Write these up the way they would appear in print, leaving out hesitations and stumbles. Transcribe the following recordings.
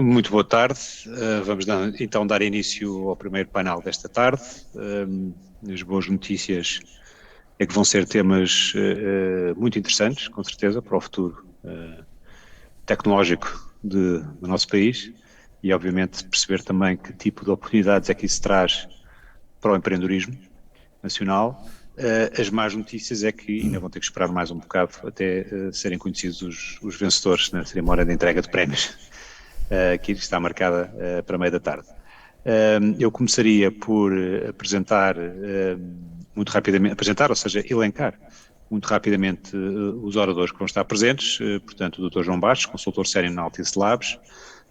Muito boa tarde. Vamos então dar início ao primeiro painel desta tarde. As boas notícias é que vão ser temas muito interessantes, com certeza, para o futuro tecnológico do nosso país e, obviamente, perceber também que tipo de oportunidades é que isso traz para o empreendedorismo nacional. As más notícias é que ainda vão ter que esperar mais um bocado até serem conhecidos os vencedores na cerimónia de entrega de prémios, que está marcada para meio da tarde. Eu começaria por apresentar muito rapidamente, ou seja, elencar muito rapidamente os oradores que vão estar presentes, portanto o Dr. João Bastos, consultor sénior na Altice Labs,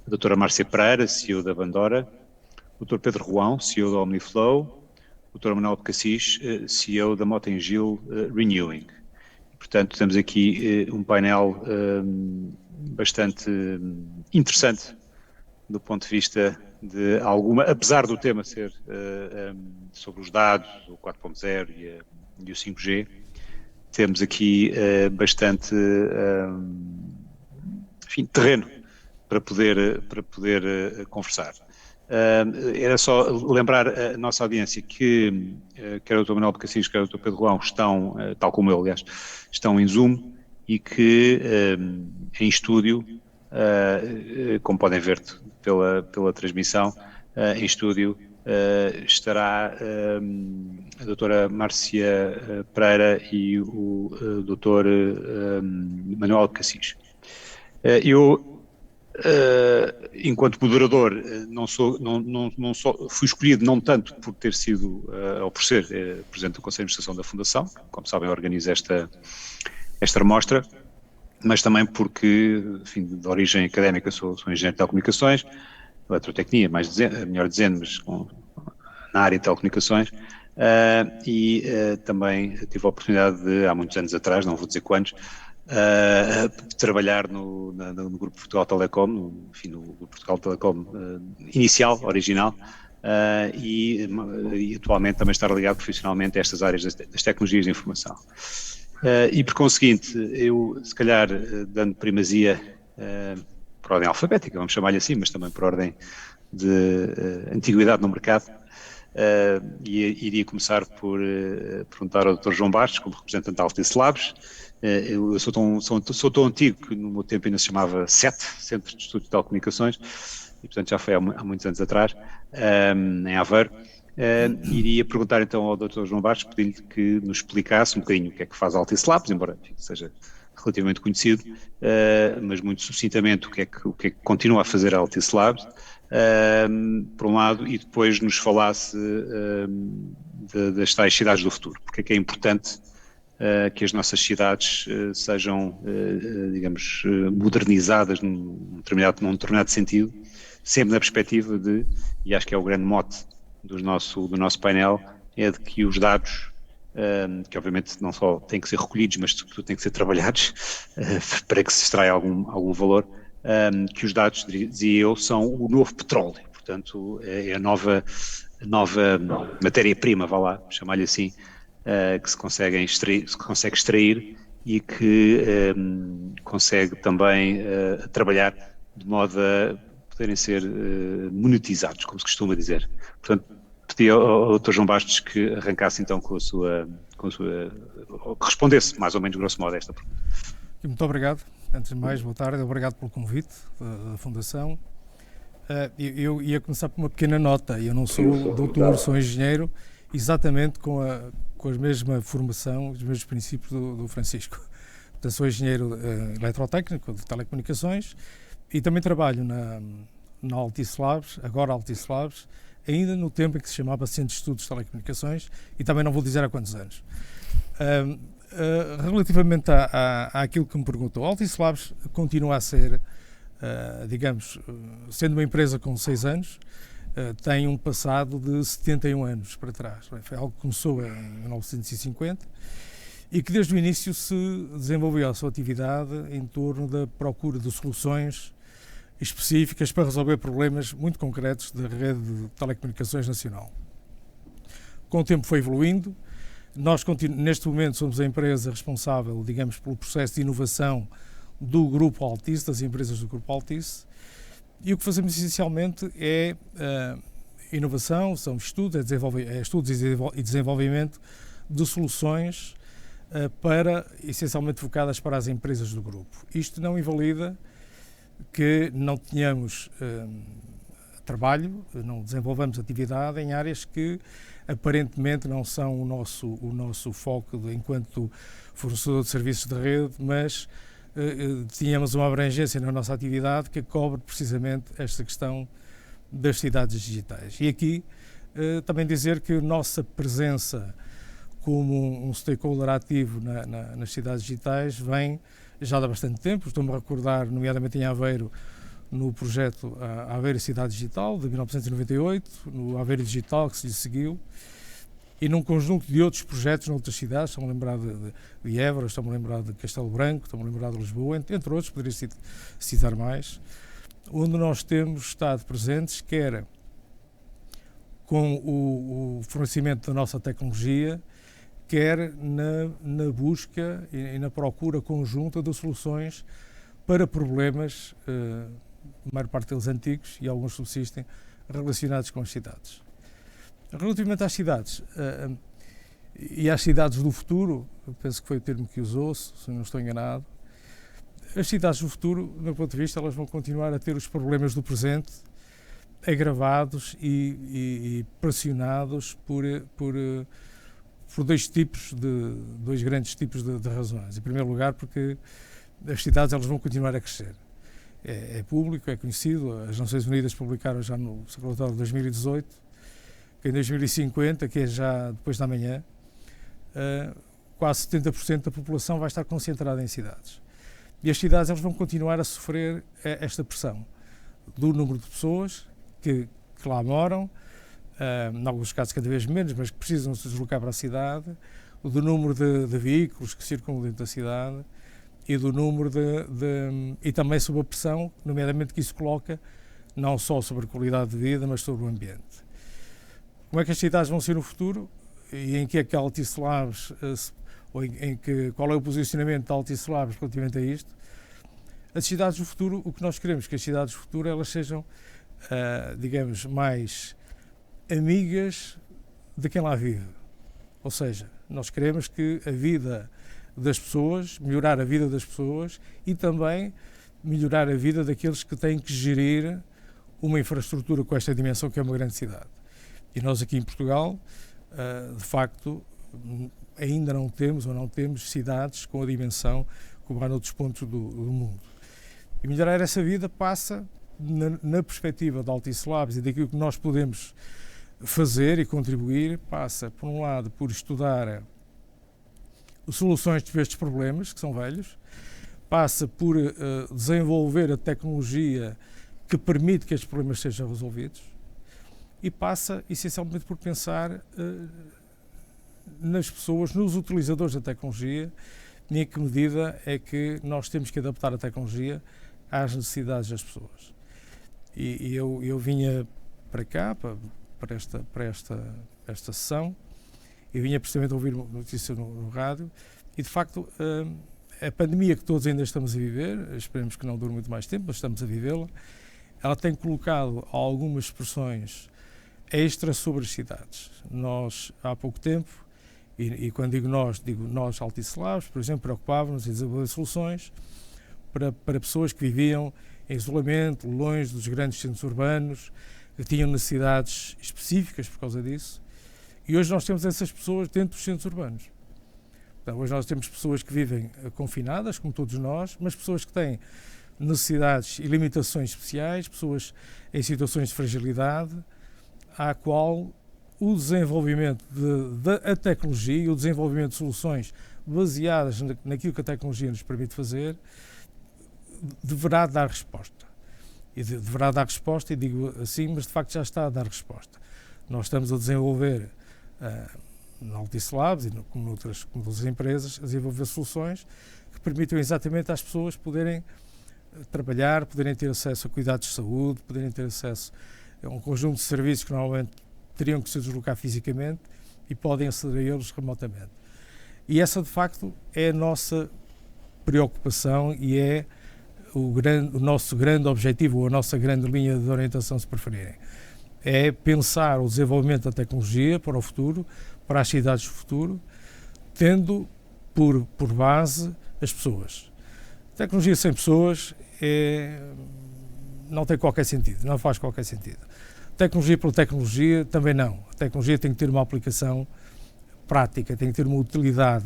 a doutora Márcia Pereira, CEO da Bandora, o Dr. Pedro Ruão, CEO da Omniflow, o Dr. Manuel de Cassis, CEO da Motengil Renewing. Portanto, temos aqui um painel bastante interessante do ponto de vista de alguma, apesar do tema ser sobre os dados, o 4.0 e o 5G, temos aqui bastante terreno para poder conversar. Era só lembrar a nossa audiência que quer o Dr. Manuel de Cassis, quer o Dr. Pedro Ruão estão, tal como eu, aliás, estão em Zoom e que em estúdio, como podem ver pela transmissão, em estúdio estará a doutora Márcia Pereira e o doutor Manuel de Cassis. Enquanto moderador, fui escolhido não tanto por ter sido, ou por ser presidente do Conselho de Administração da Fundação, como sabem, organizo esta mostra, mas também porque, enfim, de origem académica sou engenheiro de telecomunicações, eletrotecnia, melhor dizendo, mas na área de telecomunicações, e também tive a oportunidade de, há muitos anos atrás, não vou dizer quantos, trabalhar no Grupo Portugal Telecom, no Grupo Portugal Telecom inicial, original, e atualmente também estar ligado profissionalmente a estas áreas das tecnologias de informação. E por conseguinte, eu se calhar dando primazia por ordem alfabética, vamos chamar-lhe assim, mas também por ordem de antiguidade no mercado, e iria começar por perguntar ao Dr. João Bastos, como representante da Altice Labs. Eu sou tão antigo que no meu tempo ainda se chamava CET, Centro de Estudos de Telecomunicações, e portanto já foi há muitos anos atrás, em Aveiro. Iria perguntar então ao Dr. João Bastos, pedindo-lhe que nos explicasse um bocadinho o que é que faz a Altice Labs, embora seja relativamente conhecido, mas muito sucintamente o que é que continua a fazer a Altice Labs, por um lado, e depois nos falasse das tais cidades do futuro, porque é importante que as nossas cidades sejam, digamos, modernizadas num determinado sentido, sempre na perspectiva de, e acho que é o grande mote do nosso painel, é de que os dados, que obviamente não só têm que ser recolhidos, mas sobretudo têm que ser trabalhados para que se extraia algum valor, que os dados, dizia eu, são o novo petróleo, portanto é a nova matéria-prima, vá lá, chamar-lhe assim, que se consegue extrair e que consegue também trabalhar de modo a poderem ser monetizados, como se costuma dizer. Portanto, pedi ao Dr. João Bastos que arrancasse então com a sua que respondesse mais ou menos grosso modo a esta pergunta. Muito obrigado. Antes de mais, boa tarde, obrigado pelo convite da Fundação. Eu ia começar por uma pequena nota. Eu não sou doutor, sou engenheiro, exatamente com a mesma formação, os mesmos princípios do Francisco. Portanto, sou engenheiro eletrotécnico de telecomunicações e também trabalho na Altice Labs, agora Altice Labs, ainda no tempo em que se chamava Centro de Estudos de Telecomunicações, e também não vou dizer há quantos anos. Relativamente àquilo que me perguntou, a Altice Labs continua a ser, digamos, sendo uma empresa com 6 anos, tem um passado de 71 anos para trás. Foi algo que começou em 1950 e que desde o início se desenvolveu a sua atividade em torno da procura de soluções específicas para resolver problemas muito concretos da rede de telecomunicações nacional. Com o tempo foi evoluindo. Nós, neste momento, somos a empresa responsável, digamos, pelo processo de inovação do Grupo Altice, das empresas do Grupo Altice, E o que fazemos essencialmente é inovação, são estudos, estudos e desenvolvimento de soluções essencialmente focadas para as empresas do grupo. Isto não invalida que não tenhamos trabalho, não desenvolvamos atividade em áreas que aparentemente não são o nosso foco enquanto fornecedor de serviços de rede, mas tínhamos uma abrangência na nossa atividade que cobre precisamente esta questão das cidades digitais. E aqui também dizer que a nossa presença como um stakeholder ativo nas cidades digitais vem já há bastante tempo. Estou-me a recordar, nomeadamente em Aveiro, no projeto Aveiro Cidade Digital, de 1998, no Aveiro Digital, que se lhe seguiu, e num conjunto de outros projetos noutras cidades. Estou-me a lembrar de Évora, estou-me a lembrar de Castelo Branco, estou-me a lembrar de Lisboa, entre outros, poderia citar mais, onde nós temos estado presentes, quer com o fornecimento da nossa tecnologia, quer na busca e na procura conjunta de soluções para problemas, a maior parte deles antigos e alguns subsistem, relacionados com as cidades. Relativamente às cidades e às cidades do futuro, penso que foi o termo que usou, se não estou enganado, as cidades do futuro, do meu ponto de vista, elas vão continuar a ter os problemas do presente agravados e pressionados por dois grandes tipos de razões. Em primeiro lugar, porque as cidades elas vão continuar a crescer. É público, é conhecido, as Nações Unidas publicaram já no seu relatório de 2018, que em 2050, que é já depois da manhã, quase 70% da população vai estar concentrada em cidades. E as cidades elas vão continuar a sofrer esta pressão do número de pessoas que lá moram, em alguns casos cada vez menos, mas que precisam se deslocar para a cidade, do número de veículos que circulam dentro da cidade e do número e também sobre a pressão, nomeadamente que isso coloca não só sobre a qualidade de vida, mas sobre o ambiente. Como é que as cidades vão ser no futuro e em que é que a Altice Labs, qual é o posicionamento da Altice Labs relativamente a isto? As cidades do futuro, o que nós queremos que as cidades do futuro elas sejam, digamos, mais amigas de quem lá vive. Ou seja, nós queremos que a vida das pessoas, melhorar a vida das pessoas e também melhorar a vida daqueles que têm que gerir uma infraestrutura com esta dimensão que é uma grande cidade. E nós aqui em Portugal, de facto, ainda não temos cidades com a dimensão como há noutros pontos do mundo. E melhorar essa vida passa, na perspectiva da Altice Labs e daquilo que nós podemos fazer e contribuir, passa, por um lado, por estudar soluções para estes problemas, que são velhos, passa por desenvolver a tecnologia que permite que estes problemas sejam resolvidos e passa, essencialmente, por pensar nas pessoas, nos utilizadores da tecnologia, e em que medida é que nós temos que adaptar a tecnologia às necessidades das pessoas. E eu vinha para cá, para esta sessão, eu vinha precisamente a ouvir uma notícia no rádio e, de facto, a pandemia que todos ainda estamos a viver, esperemos que não dure muito mais tempo, mas estamos a vivê-la, ela tem colocado algumas pressões extras sobre as cidades. Nós, há pouco tempo, e quando digo nós, Altice Labs, por exemplo, preocupávamos em desenvolver soluções para pessoas que viviam em isolamento, longe dos grandes centros urbanos, que tinham necessidades específicas por causa disso. E hoje nós temos essas pessoas dentro dos centros urbanos. Então, hoje nós temos pessoas que vivem confinadas, como todos nós, mas pessoas que têm necessidades e limitações especiais, pessoas em situações de fragilidade, à qual o desenvolvimento da tecnologia e o desenvolvimento de soluções baseadas naquilo que a tecnologia nos permite fazer, deverá dar resposta. E deverá dar resposta, e digo assim, mas de facto já está a dar resposta. Nós estamos a desenvolver, na Altice Labs e como outras empresas, a desenvolver soluções que permitam exatamente às pessoas poderem trabalhar, poderem ter acesso a cuidados de saúde, poderem ter acesso a um conjunto de serviços que normalmente teriam que se deslocar fisicamente e podem aceder a eles remotamente. E essa, de facto, é a nossa preocupação e é o nosso grande objetivo, ou a nossa grande linha de orientação, se preferirem. É pensar o desenvolvimento da tecnologia para o futuro, para as cidades do futuro, tendo por base as pessoas. Tecnologia sem pessoas não tem qualquer sentido, não faz qualquer sentido. Tecnologia pela tecnologia também não. A tecnologia tem que ter uma aplicação prática, tem que ter uma utilidade.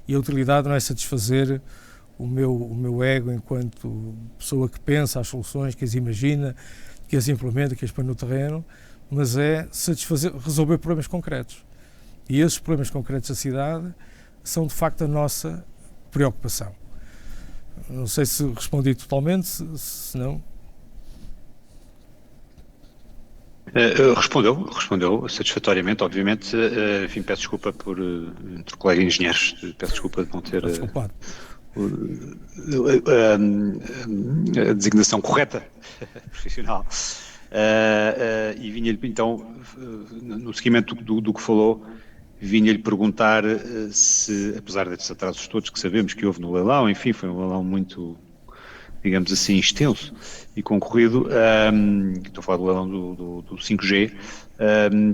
E a utilidade não é satisfazer o meu ego enquanto pessoa que pensa as soluções, que as imagina, que as implementa, que as põe no terreno, mas é resolver problemas concretos. E esses problemas concretos da cidade são de facto a nossa preocupação. Não sei se respondi totalmente, se não... Respondeu satisfatoriamente, obviamente. Enfim, peço desculpa entre colegas engenheiros, peço desculpa de não ter a designação correta, profissional. E vinha-lhe, então, no seguimento do que falou, vinha-lhe perguntar se, apesar desses atrasos todos que sabemos que houve no leilão, enfim, foi um leilão muito, digamos assim, extenso e concorrido, estou a falar do leilão do 5G,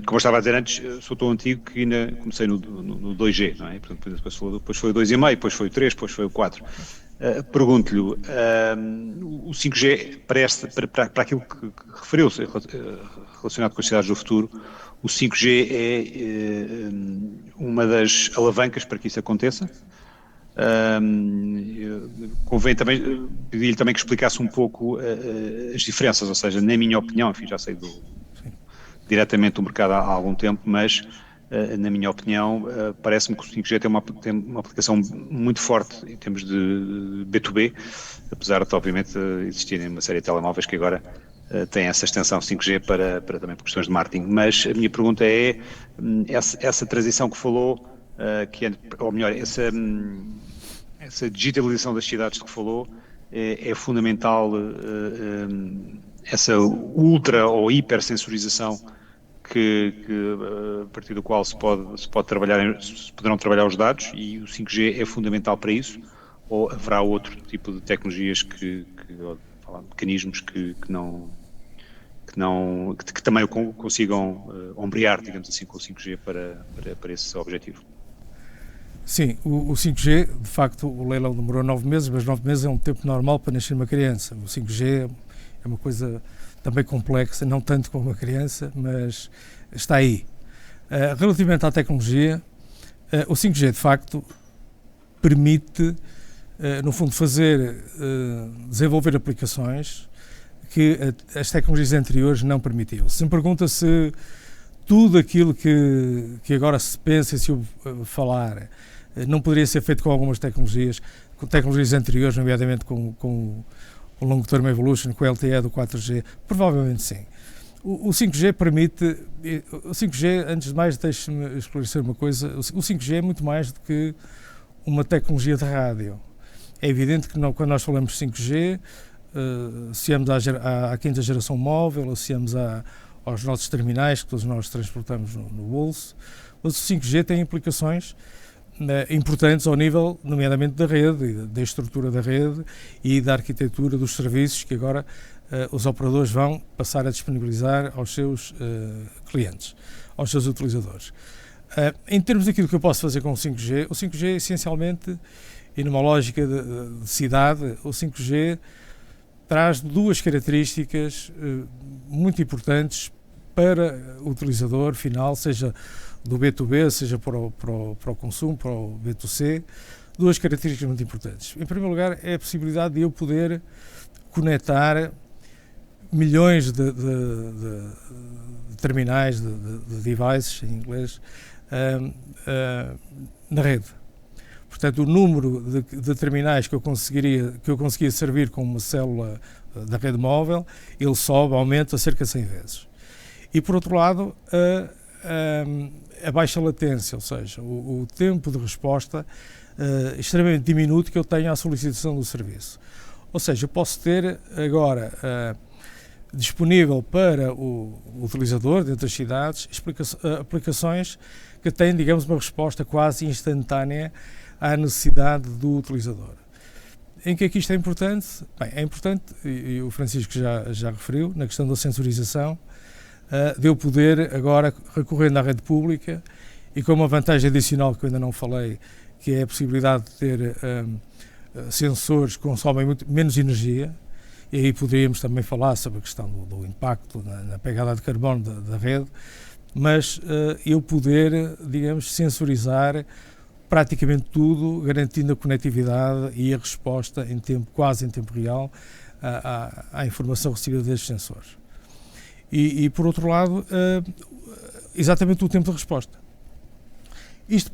como eu estava a dizer antes, sou tão antigo que ainda comecei no 2G, não é? Portanto, depois foi o 2,5, depois foi o 3, depois foi o 4. Pergunto-lhe, o 5G, para aquilo que referiu-se relacionado com as cidades do futuro, o 5G é uma das alavancas para que isso aconteça? Convém também pedir-lhe também que explicasse um pouco as diferenças, ou seja, na minha opinião, enfim, já sei diretamente do mercado há algum tempo, mas na minha opinião parece-me que o 5G tem uma aplicação muito forte em termos de B2B, apesar de obviamente existirem uma série de telemóveis que agora têm essa extensão 5G para também por questões de marketing, mas a minha pergunta é essa transição que falou, ou melhor, essa digitalização das cidades que falou, é fundamental, essa ultra ou hipersensorização que a partir do qual se poderão trabalhar os dados, e o 5G é fundamental para isso, ou haverá outro tipo de tecnologias mecanismos que também consigam ombrear, digamos assim, com o 5G para esse objetivo? Sim, o 5G, de facto, o leilão demorou 9 meses, mas 9 meses é um tempo normal para nascer uma criança. O 5G é uma coisa também complexa, não tanto como uma criança, mas está aí. Relativamente à tecnologia, o 5G, de facto, permite, no fundo, desenvolver aplicações que as tecnologias anteriores não permitiam. Se me pergunta se tudo aquilo que agora se pensa e se ouve falar não poderia ser feito com algumas tecnologias anteriores, nomeadamente com o Long Term Evolution, com o LTE do 4G, provavelmente sim. O 5G permite... O 5G, antes de mais, deixe-me esclarecer uma coisa, o 5G é muito mais do que uma tecnologia de rádio. É evidente que quando nós falamos de 5G, associamos à quinta geração móvel, associamos aos nossos terminais, que todos nós transportamos no bolso, mas o 5G tem implicações importantes ao nível, nomeadamente, da rede, da estrutura da rede e da arquitetura dos serviços que agora os operadores vão passar a disponibilizar aos seus clientes, aos seus utilizadores. Em termos daquilo que eu posso fazer com o 5G essencialmente, e numa lógica de cidade, o 5G traz duas características muito importantes para o utilizador final, seja do B2B, seja para o consumo, para o B2C, duas características muito importantes. Em primeiro lugar, é a possibilidade de eu poder conectar milhões de terminais, de devices, em inglês, na rede. Portanto, o número de terminais que eu conseguia servir com uma célula da rede móvel, ele sobe, aumenta cerca de 100 vezes. E, por outro lado, a baixa latência, ou seja, o tempo de resposta extremamente diminuto que eu tenho à solicitação do serviço. Ou seja, eu posso ter agora disponível para o utilizador dentro das cidades aplicações que têm, digamos, uma resposta quase instantânea à necessidade do utilizador. Em que é que isto é importante? Bem, é importante, e o Francisco já referiu, na questão da sensorização, de eu poder agora, recorrendo à rede pública, e com uma vantagem adicional que eu ainda não falei, que é a possibilidade de ter sensores que consomem menos energia, e aí poderíamos também falar sobre a questão do impacto na pegada de carbono da rede, mas eu poder, digamos, sensorizar praticamente tudo, garantindo a conectividade e a resposta quase em tempo real à informação recebida destes sensores. E por outro lado, exatamente o tempo de resposta. Isto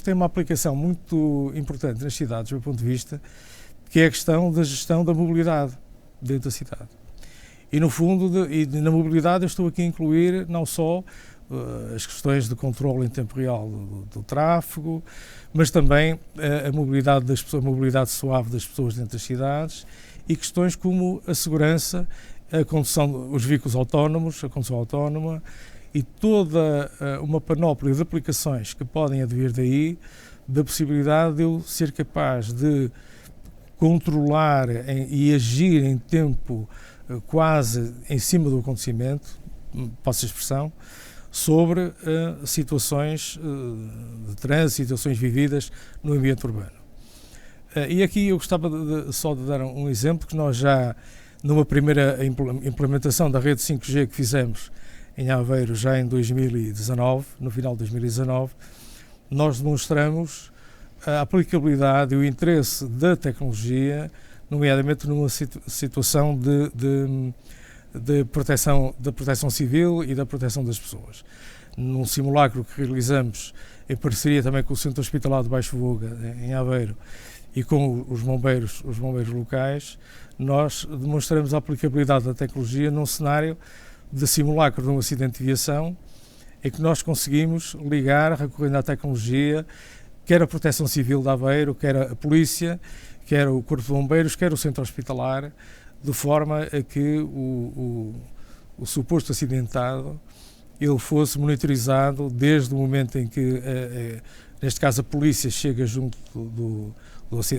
tem uma aplicação muito importante nas cidades, do meu ponto de vista, que é a questão da gestão da mobilidade dentro da cidade. E no fundo, na mobilidade eu estou aqui a incluir não só as questões de controle em tempo real do tráfego, mas também a mobilidade das pessoas, a mobilidade suave das pessoas dentro das cidades, e questões como a segurança, a condução, os veículos autónomos, a condução autónoma, e toda uma panóplia de aplicações que podem advir daí, da possibilidade de eu ser capaz de controlar e agir em tempo quase em cima do acontecimento, passa a expressão, sobre situações de trânsito, situações vividas no ambiente urbano. E aqui eu gostava só de dar um exemplo, que nós já, numa primeira implementação da rede 5G que fizemos em Aveiro, já em 2019, no final de 2019, nós demonstramos a aplicabilidade e o interesse da tecnologia, nomeadamente numa situação de proteção civil e da proteção das pessoas. Num simulacro que realizamos em parceria também com o Centro Hospitalar de Baixo Voga, em Aveiro, e com os bombeiros locais, nós demonstramos a aplicabilidade da tecnologia num cenário de simulacro de um acidente de viação, em que nós conseguimos ligar, recorrendo à tecnologia, quer a Proteção Civil de Aveiro, quer a Polícia, quer o Corpo de Bombeiros, quer o Centro Hospitalar, de forma a que o suposto acidentado ele fosse monitorizado desde o momento em que, neste caso, a polícia chega junto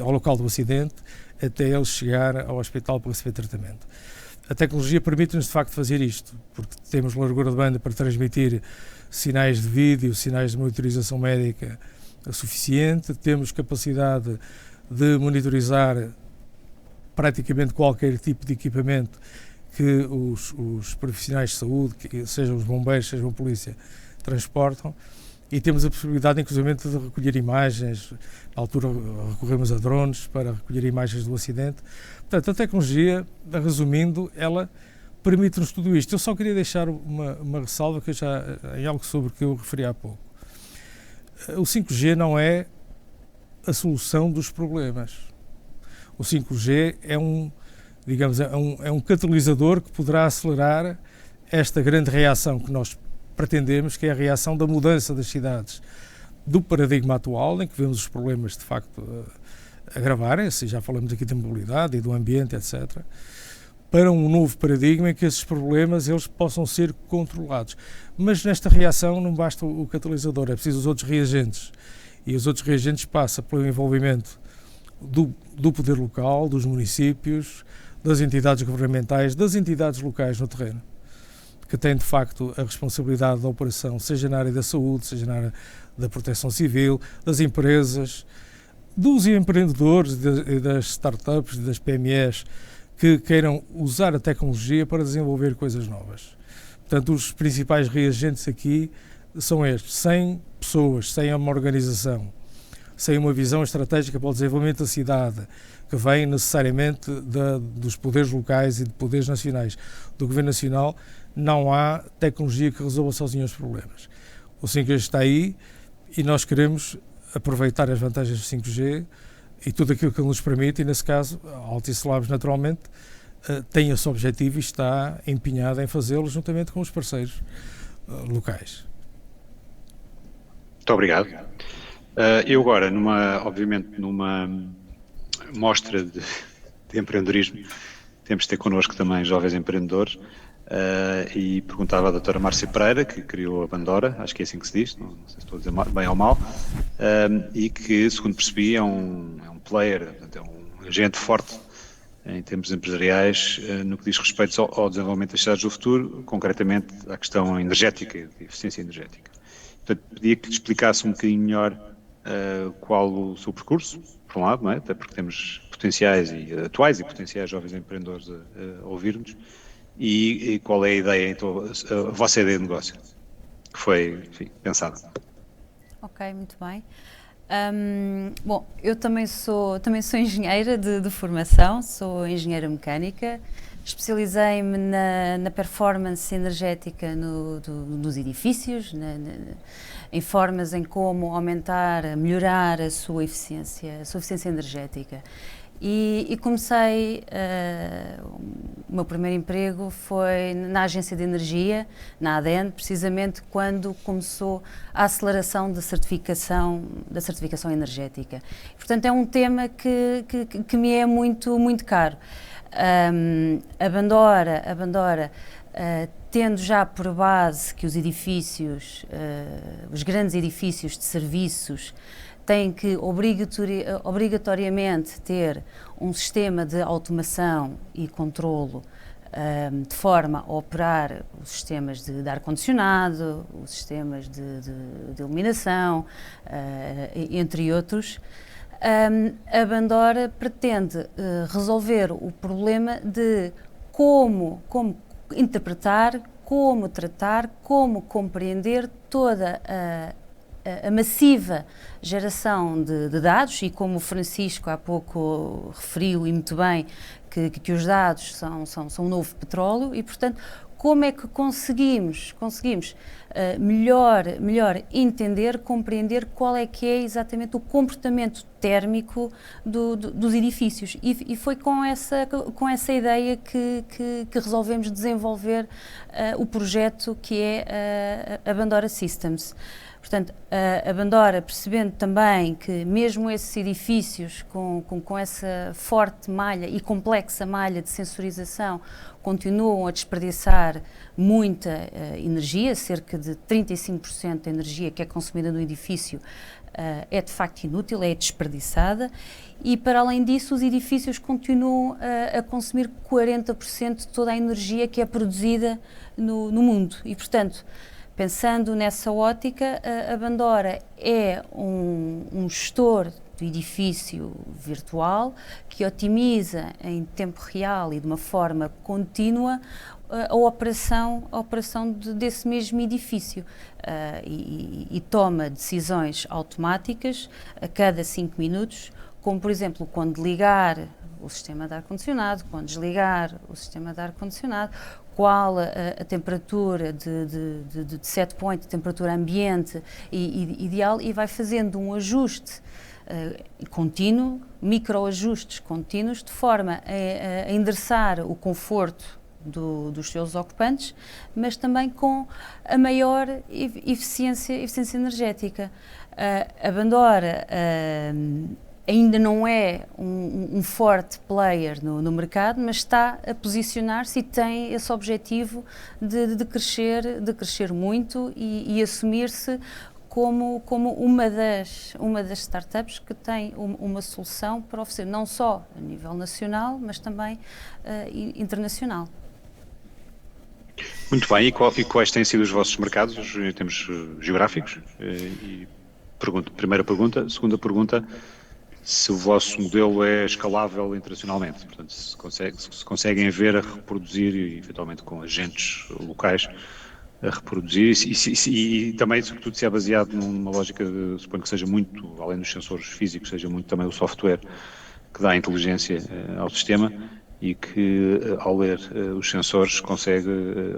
ao local do acidente, até ele chegar ao hospital para receber tratamento. A tecnologia permite-nos, de facto, fazer isto, porque temos largura de banda para transmitir sinais de vídeo, sinais de monitorização médica suficiente, temos capacidade de monitorizar praticamente qualquer tipo de equipamento que os profissionais de saúde, sejam os bombeiros, sejam a polícia, transportam, e temos a possibilidade, inclusive, de recolher imagens. Na altura recorremos a drones para recolher imagens do acidente. Portanto, a tecnologia, resumindo, ela permite-nos tudo isto. Eu só queria deixar uma ressalva que em algo sobre o que eu referi há pouco. O 5G não é a solução dos problemas. O 5G é um catalisador que poderá acelerar esta grande reação que nós pretendemos, que é a reação da mudança das cidades do paradigma atual, em que vemos os problemas de facto agravarem-se, já falamos aqui da mobilidade e do ambiente, etc., para um novo paradigma em que esses problemas eles possam ser controlados. Mas nesta reação não basta o catalisador, é preciso os outros reagentes. E os outros reagentes passam pelo envolvimento do poder local, dos municípios, das entidades governamentais, das entidades locais no terreno, que têm de facto a responsabilidade da operação, seja na área da saúde, seja na área da proteção civil, das empresas, dos empreendedores, das startups, das PMEs, que queiram usar a tecnologia para desenvolver coisas novas. Portanto, os principais reagentes aqui são estes: sem pessoas, sem uma organização, sem uma visão estratégica para o desenvolvimento da cidade, que vem necessariamente dos poderes locais e de poderes nacionais, do Governo Nacional, não há tecnologia que resolva sozinha os problemas. O 5G está aí e nós queremos aproveitar as vantagens do 5G e tudo aquilo que ele nos permite, e nesse caso a Altice Labs naturalmente tem esse objetivo e está empenhada em fazê-lo juntamente com os parceiros locais. Muito obrigado. Eu agora, obviamente, numa mostra de empreendedorismo, temos de ter connosco também jovens empreendedores, e perguntava à doutora Márcia Pereira, que criou a Bandora, acho que é assim que se diz, não sei se estou a dizer bem ou mal, e que, segundo percebi, é um player, portanto, é um agente forte em termos empresariais no que diz respeito ao desenvolvimento das cidades do futuro, concretamente à questão energética e de eficiência energética. Portanto, pedia que lhe explicasse um bocadinho melhor qual o seu percurso, por um lado, não é? Até porque temos potenciais e atuais e potenciais jovens empreendedores a ouvir-nos, e qual é a ideia, então, a vossa ideia de negócio, que foi, enfim, pensada. Ok, muito bem. Bom, eu também sou engenheira de formação, sou engenheira mecânica, especializei-me na performance energética dos edifícios, em formas em como aumentar, melhorar a sua eficiência energética. E comecei, o meu primeiro emprego foi na agência de energia, na ADN, precisamente quando começou a aceleração da certificação energética. Portanto, é um tema que me é muito, muito caro. A Bandora, tendo já por base que os edifícios, os grandes edifícios de serviços, têm que obrigatoriamente ter um sistema de automação e controlo de forma a operar os sistemas de ar-condicionado, os sistemas de iluminação, entre outros. A Bandora pretende resolver o problema de como interpretar, como tratar, como compreender toda a massiva geração de dados, e como o Francisco há pouco referiu e muito bem, que os dados são um novo petróleo, e portanto como é que conseguimos melhor entender, compreender qual é que é exatamente o comportamento térmico dos edifícios, e foi com essa ideia que resolvemos desenvolver o projeto que é a Bandora Systems. Portanto, a Bandora, percebendo também que mesmo esses edifícios com essa forte malha e complexa malha de sensorização continuam a desperdiçar muita energia, cerca de 35% da energia que é consumida no edifício é de facto inútil, é desperdiçada, e para além disso os edifícios continuam a consumir 40% de toda a energia que é produzida no mundo, e portanto, pensando nessa ótica, a Bandora é um gestor do edifício virtual que otimiza em tempo real e de uma forma contínua a operação desse mesmo edifício e toma decisões automáticas a cada 5 minutos, como por exemplo quando ligar o sistema de ar-condicionado, quando desligar o sistema de ar-condicionado, qual a temperatura de set point, de temperatura ambiente ideal, e vai fazendo um ajuste contínuo, microajustes contínuos, de forma a endereçar o conforto dos seus ocupantes, mas também com a maior eficiência energética. A Bandora ainda não é um forte player no mercado, mas está a posicionar-se e tem esse objetivo de crescer muito e assumir-se como uma das startups que tem uma solução para oferecer, não só a nível nacional, mas também internacional. Muito bem, e quais têm sido os vossos mercados em termos geográficos? Primeira pergunta. Segunda pergunta, se o vosso modelo é escalável internacionalmente, portanto, se conseguem ver a reproduzir, e eventualmente com agentes locais, a reproduzir, e também, sobretudo, se é baseado numa lógica, suponho que seja muito, além dos sensores físicos, seja muito também o software que dá inteligência ao sistema e que, ao ler os sensores, consegue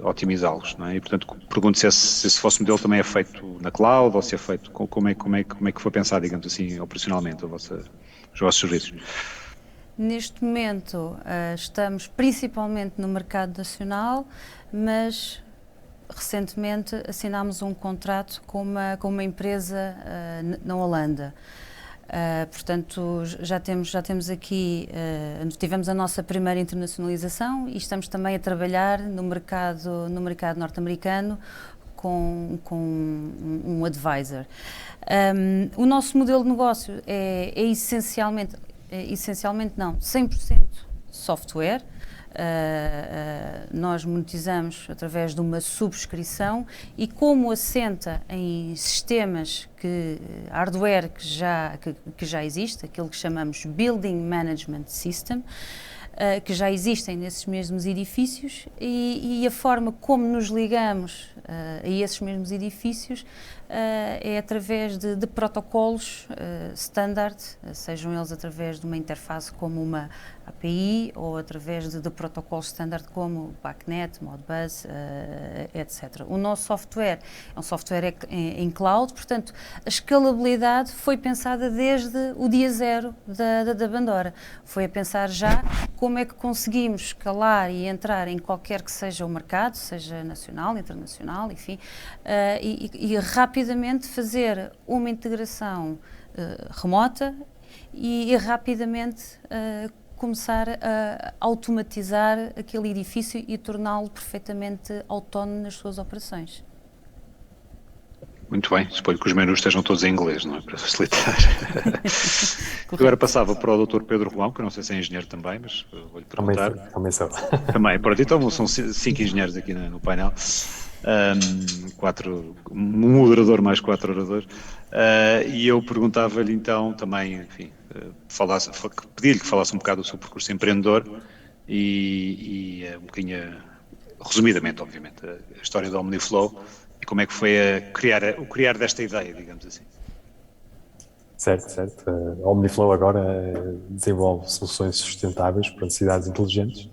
otimizá-los, não é? E, portanto, pergunto se esse vosso modelo também é feito na cloud, ou se é feito, como é que foi pensado, digamos assim, operacionalmente, os vossos serviços? Neste momento, estamos principalmente no mercado nacional, mas recentemente assinámos um contrato com uma empresa na Holanda. Portanto, já temos aqui, tivemos a nossa primeira internacionalização e estamos também a trabalhar no mercado norte-americano com um advisor. O nosso modelo de negócio é essencialmente, essencialmente não, 100% software. Nós monetizamos através de uma subscrição e como assenta em sistemas hardware que já existe, aquilo que chamamos Building Management System, que já existem nesses mesmos edifícios e a forma como nos ligamos a esses mesmos edifícios é através de protocolos standard, sejam eles através de uma interface como uma API ou através de protocolos standard como BACnet, Modbus, etc. O nosso software é um software em cloud, portanto, a escalabilidade foi pensada desde o dia zero da Bandora. Foi a pensar já como é que conseguimos escalar e entrar em qualquer que seja o mercado, seja nacional, internacional, enfim, e rapidamente fazer uma integração remota e rapidamente começar a automatizar aquele edifício e torná-lo perfeitamente autónomo nas suas operações. Muito bem, suponho que os menus estejam todos em inglês, não é? Para facilitar. Agora passava para o Dr. Pedro Romão, que eu não sei se é engenheiro também, mas vou-lhe perguntar. Também sou. Também, pronto, então são 5 engenheiros aqui no painel. Um moderador mais 4 oradores. E eu perguntava-lhe então também, enfim, pedir-lhe que falasse um bocado do seu percurso empreendedor e um bocadinho, resumidamente, obviamente, a história do OmniFlow e como é que foi o criar desta ideia, digamos assim. Certo. A OmniFlow agora desenvolve soluções sustentáveis para cidades inteligentes,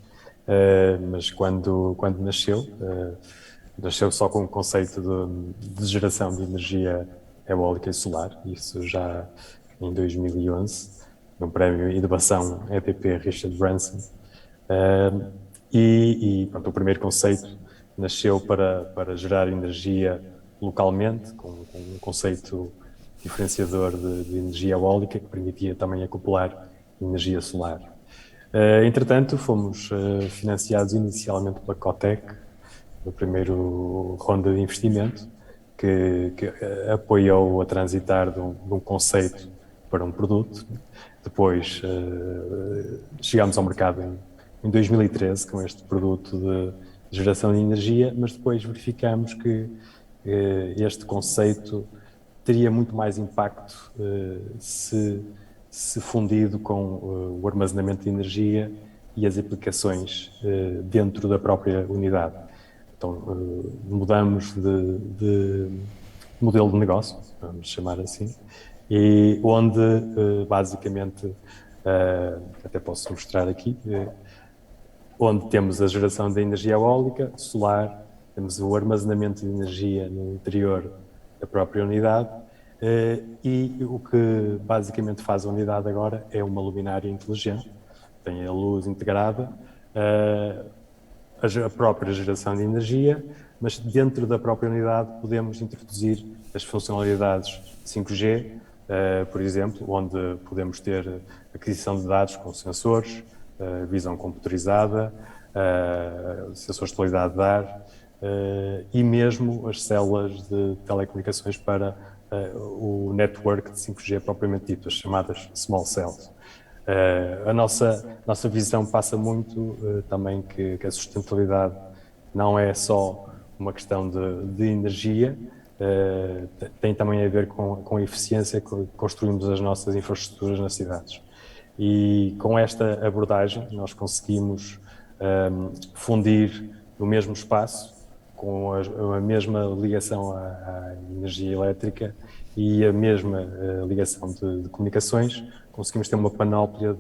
mas quando nasceu só com o conceito de geração de energia eólica e solar, isso já em 2011, no prémio Inovação EDP Richard Branson. Pronto, o primeiro conceito nasceu para gerar energia localmente, com um conceito diferenciador de energia eólica que permitia também acoplar energia solar. Entretanto, fomos financiados inicialmente pela Cotec, no primeiro ronda de investimento, que apoiou a transitar de um conceito para um produto. Depois chegámos ao mercado em 2013 com este produto de geração de energia, mas depois verificamos que este conceito teria muito mais impacto se fundido com o armazenamento de energia e as aplicações dentro da própria unidade. Então, mudamos de modelo de negócio, vamos chamar assim, e onde, basicamente, até posso mostrar aqui, onde temos a geração de energia eólica, solar, temos o armazenamento de energia no interior da própria unidade e o que basicamente faz a unidade agora é uma luminária inteligente, tem a luz integrada, a própria geração de energia, mas dentro da própria unidade podemos introduzir as funcionalidades 5G, por exemplo, onde podemos ter aquisição de dados com sensores, visão computerizada, sensores de qualidade de ar e mesmo as células de telecomunicações para o network de 5G propriamente dito, as chamadas small cells. A nossa visão passa muito também que a sustentabilidade não é só uma questão de energia, tem também a ver com a eficiência que construímos as nossas infraestruturas nas cidades. E com esta abordagem nós conseguimos fundir no mesmo espaço, com a mesma ligação à energia elétrica e a mesma ligação de comunicações, conseguimos ter uma panóplia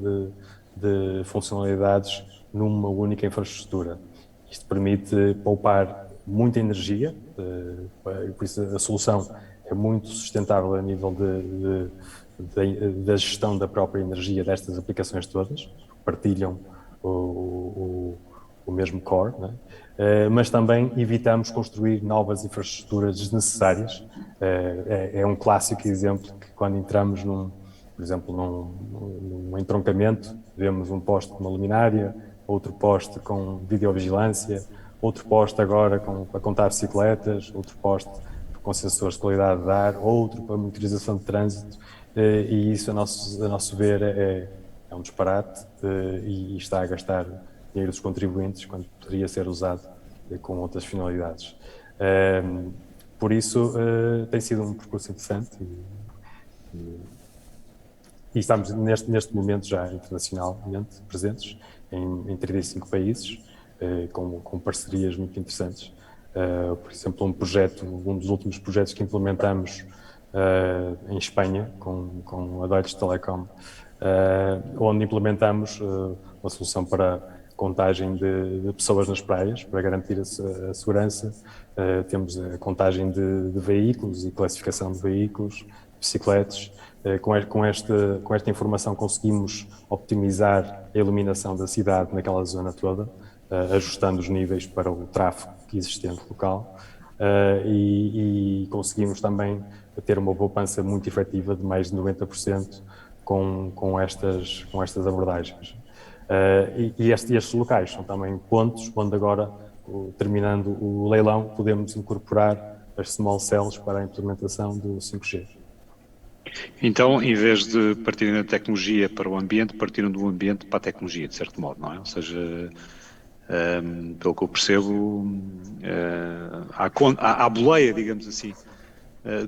de funcionalidades numa única infraestrutura. Isto permite poupar muita energia, por isso a solução é muito sustentável a nível da gestão da própria energia destas aplicações todas, partilham o mesmo core, não é? Mas também evitamos construir novas infraestruturas desnecessárias. É um clássico exemplo que quando entramos por exemplo, num entroncamento, vemos um poste com uma luminária, outro poste com videovigilância, outro poste agora para contar bicicletas, outro poste com sensores de qualidade de ar, outro para monitorização de trânsito, e isso, a nosso ver, é um disparate e está a gastar dinheiro dos contribuintes quando poderia ser usado com outras finalidades. Por isso, tem sido um percurso interessante e estamos neste momento já internacionalmente presentes em 35 países, com parcerias muito interessantes. Por exemplo, um dos últimos projetos que implementamos em Espanha, com a Deutsche Telekom, onde implementamos uma solução para contagem de pessoas nas praias, para garantir a segurança. Temos a contagem de veículos e classificação de veículos, bicicletas. Com esta informação conseguimos optimizar a iluminação da cidade naquela zona toda, ajustando os níveis para o tráfego existente local, e conseguimos também ter uma poupança muito efetiva de mais de 90% com estas abordagens. E estes locais são também pontos onde agora, terminando o leilão, podemos incorporar as small cells para a implementação do 5G. Então, em vez de partirem da tecnologia para o ambiente, partiram do ambiente para a tecnologia, de certo modo, não é? Ou seja, pelo que eu percebo, à boleia, digamos assim,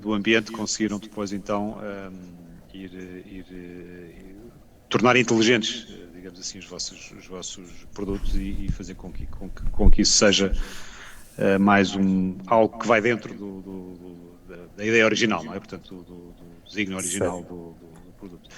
do ambiente, conseguiram depois então tornar inteligentes, digamos assim, os vossos produtos e fazer com que isso seja mais algo que vai dentro da ideia original, não é? Portanto, do desígnio original do produto.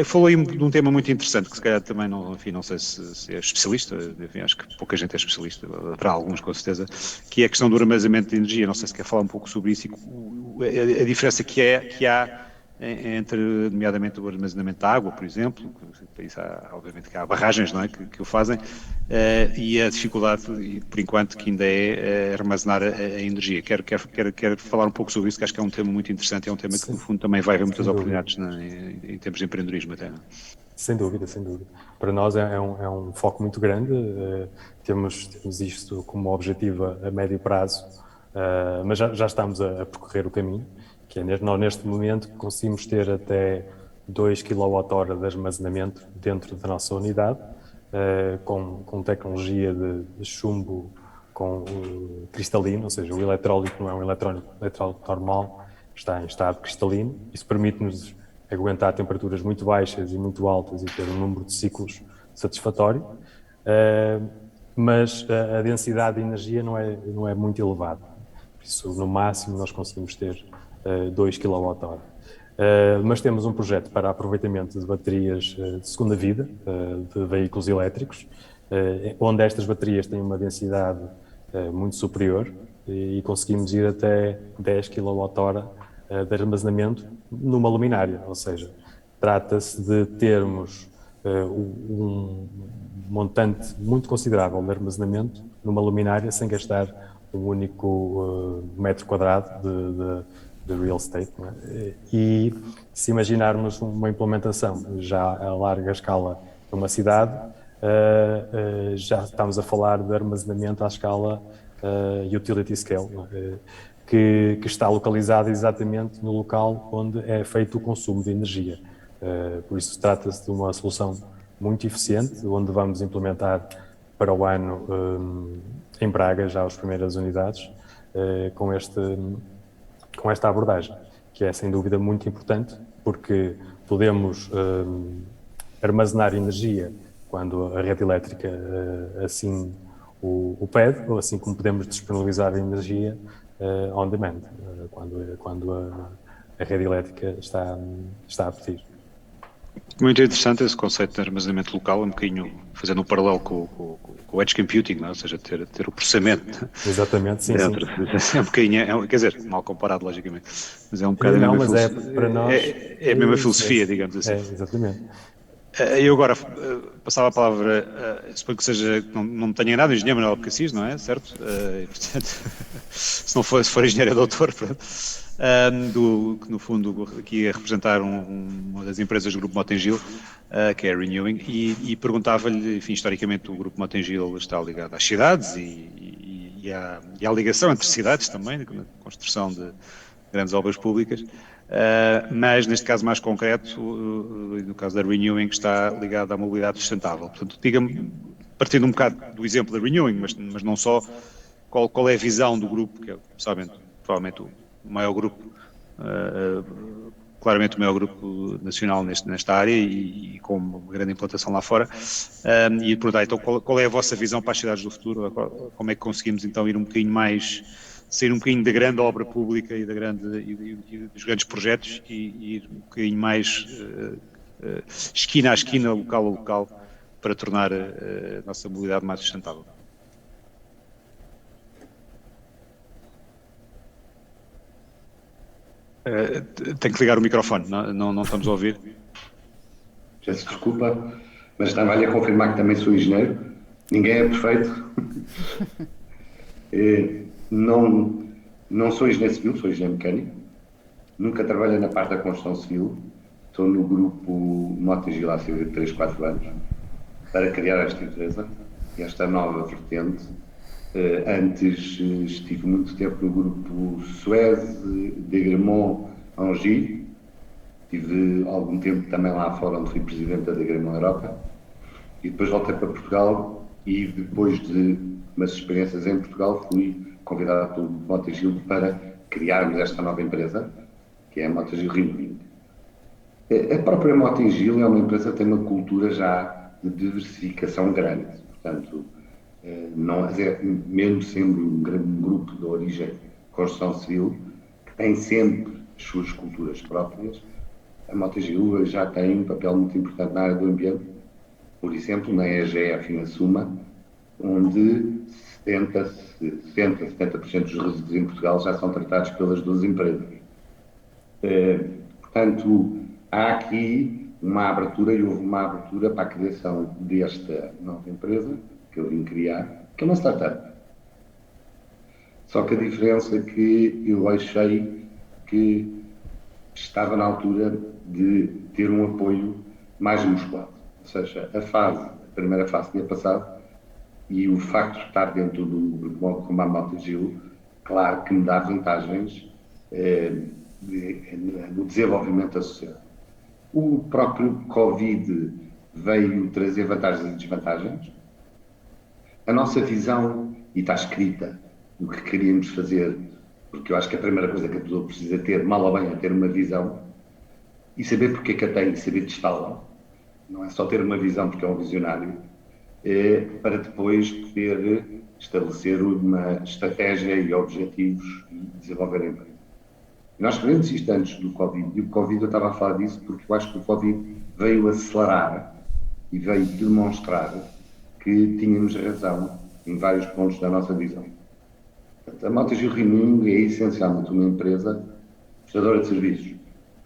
Falou aí de um tema muito interessante, que se calhar também não sei se é especialista, enfim, acho que pouca gente é especialista, para alguns com certeza, que é a questão do armazenamento de energia. Não sei se quer falar um pouco sobre isso e a diferença que há entre, nomeadamente, o armazenamento de água, por exemplo, isso obviamente que há barragens, não é, que o fazem, e a dificuldade, por enquanto, que ainda é armazenar a energia. Quero falar um pouco sobre isso, que acho que é um tema muito interessante, é um tema que, no fundo, também vai haver muitas oportunidades em termos de empreendedorismo até. Sem dúvida, sem dúvida. Para nós é um foco muito grande, temos isto como objetivo a médio prazo, mas já estamos a percorrer o caminho, que é nós neste momento conseguimos ter até 2 kWh de armazenamento dentro da nossa unidade, com tecnologia de chumbo cristalino, ou seja, o eletrólito não é um eletrólito normal, está em estado cristalino. Isso permite-nos aguentar temperaturas muito baixas e muito altas e ter um número de ciclos satisfatório, mas a densidade de energia não é muito elevada. Por isso, no máximo, nós conseguimos ter 2 kWh. Mas temos um projeto para aproveitamento de baterias de segunda vida, de veículos elétricos, onde estas baterias têm uma densidade muito superior e conseguimos ir até 10 kWh de armazenamento numa luminária, ou seja, trata-se de termos um montante muito considerável de armazenamento numa luminária sem gastar um único metro quadrado de real estate, não é? E se imaginarmos uma implementação já a larga escala numa cidade, já estamos a falar de armazenamento à escala utility scale, que está localizado exatamente no local onde é feito o consumo de energia. Por isso trata-se de uma solução muito eficiente, onde vamos implementar para o ano em Braga já as primeiras unidades com esta abordagem, que é sem dúvida muito importante, porque podemos armazenar energia quando a rede elétrica assim o pede, ou assim como podemos disponibilizar a energia on demand, quando a rede elétrica está a pedir. Muito interessante esse conceito de armazenamento local, um bocadinho fazendo um paralelo com o edge computing, não é? Ou seja, ter o processamento. Exatamente, sim, dentro. sim. É um bocadinho, quer dizer, mal comparado, logicamente, mas é um bocado para nós, é a mesma filosofia, digamos assim. Exatamente. Eu agora passava a palavra, suponho que seja, não me tenha enganado, o engenheiro Manuel Cassis, não é? Certo? Portanto, se for engenheiro é doutor, pronto. Que no fundo aqui a representar uma das empresas do Grupo Mota-Engil, que é a Renewing, e perguntava-lhe, enfim, historicamente o Grupo Mota-Engil está ligado às cidades e à ligação entre cidades também, na construção grandes obras públicas, mas neste caso mais concreto, no caso da Renewing, está ligado à mobilidade sustentável. Portanto, diga-me, partindo um bocado do exemplo da Renewing, mas não só, qual é a visão do grupo, que é, sabem, provavelmente o maior grupo, claramente o maior grupo nacional nesta área e com uma grande implantação lá fora, e perguntar então qual é a vossa visão para as cidades do futuro, como é que conseguimos então ir um bocadinho mais, sair um bocadinho da grande obra pública e dos grandes projetos e ir um bocadinho mais esquina a esquina, local a local, para tornar a nossa mobilidade mais sustentável. Tem que ligar o microfone, não estamos a ouvir. Peço desculpa, mas estava-lhe a confirmar que também sou engenheiro. Ninguém é perfeito. Não sou engenheiro civil, sou engenheiro mecânico. Nunca trabalhei na parte da construção civil. Estou no grupo Motogil há cerca de 3, 4 anos para criar esta empresa, esta nova vertente. Antes estive muito tempo no grupo Suez, Degremont, Engie. Tive algum tempo também lá fora, onde fui presidente da Degremont Europa. E depois voltei para Portugal e depois de umas experiências em Portugal fui convidado pelo Motogil para criarmos esta nova empresa, que é a Motogil Renewing. A própria Motogil é uma empresa que tem uma cultura já de diversificação grande. Portanto, não, mesmo sendo um grande grupo de origem de construção civil, que tem sempre as suas culturas próprias, a Motogil já tem um papel muito importante na área do ambiente, por exemplo, na EGF e na SUMA, onde 70% dos resíduos em Portugal já são tratados pelas duas empresas. Portanto, há aqui uma abertura, e houve uma abertura para a criação desta nova empresa, que eu vim criar, que é uma startup. Só que a diferença é que eu achei que estava na altura de ter um apoio mais musculado. Ou seja, a primeira fase tinha passado e o facto de estar dentro do grupo como a Motogil, claro que me dá vantagens no desenvolvimento da sociedade. O próprio Covid veio trazer vantagens e desvantagens. A nossa visão, e está escrita, o que queríamos fazer, porque eu acho que a primeira coisa que a pessoa precisa ter, mal ou bem, é ter uma visão e saber porque é que a tem e saber testá-la. Não é só ter uma visão porque é um visionário, para depois poder estabelecer uma estratégia e objetivos e desenvolver a empresa. Nós fizemos isto antes do Covid, e o Covid, eu estava a falar disso porque eu acho que o Covid veio acelerar e veio demonstrar que tínhamos razão em vários pontos da nossa visão. Portanto, a Motogil Renewing é essencialmente uma empresa prestadora de serviços.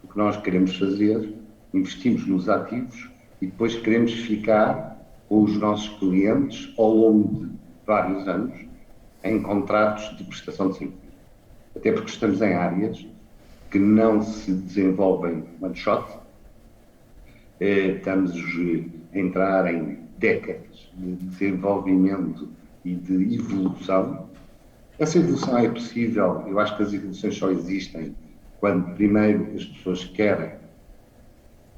O que nós queremos fazer, investimos nos ativos e depois queremos ficar com os nossos clientes ao longo de vários anos em contratos de prestação de serviços. Até porque estamos em áreas que não se desenvolvem one shot, estamos a entrar em décadas de desenvolvimento e de evolução. Essa evolução é possível, eu acho que as evoluções só existem quando primeiro as pessoas querem,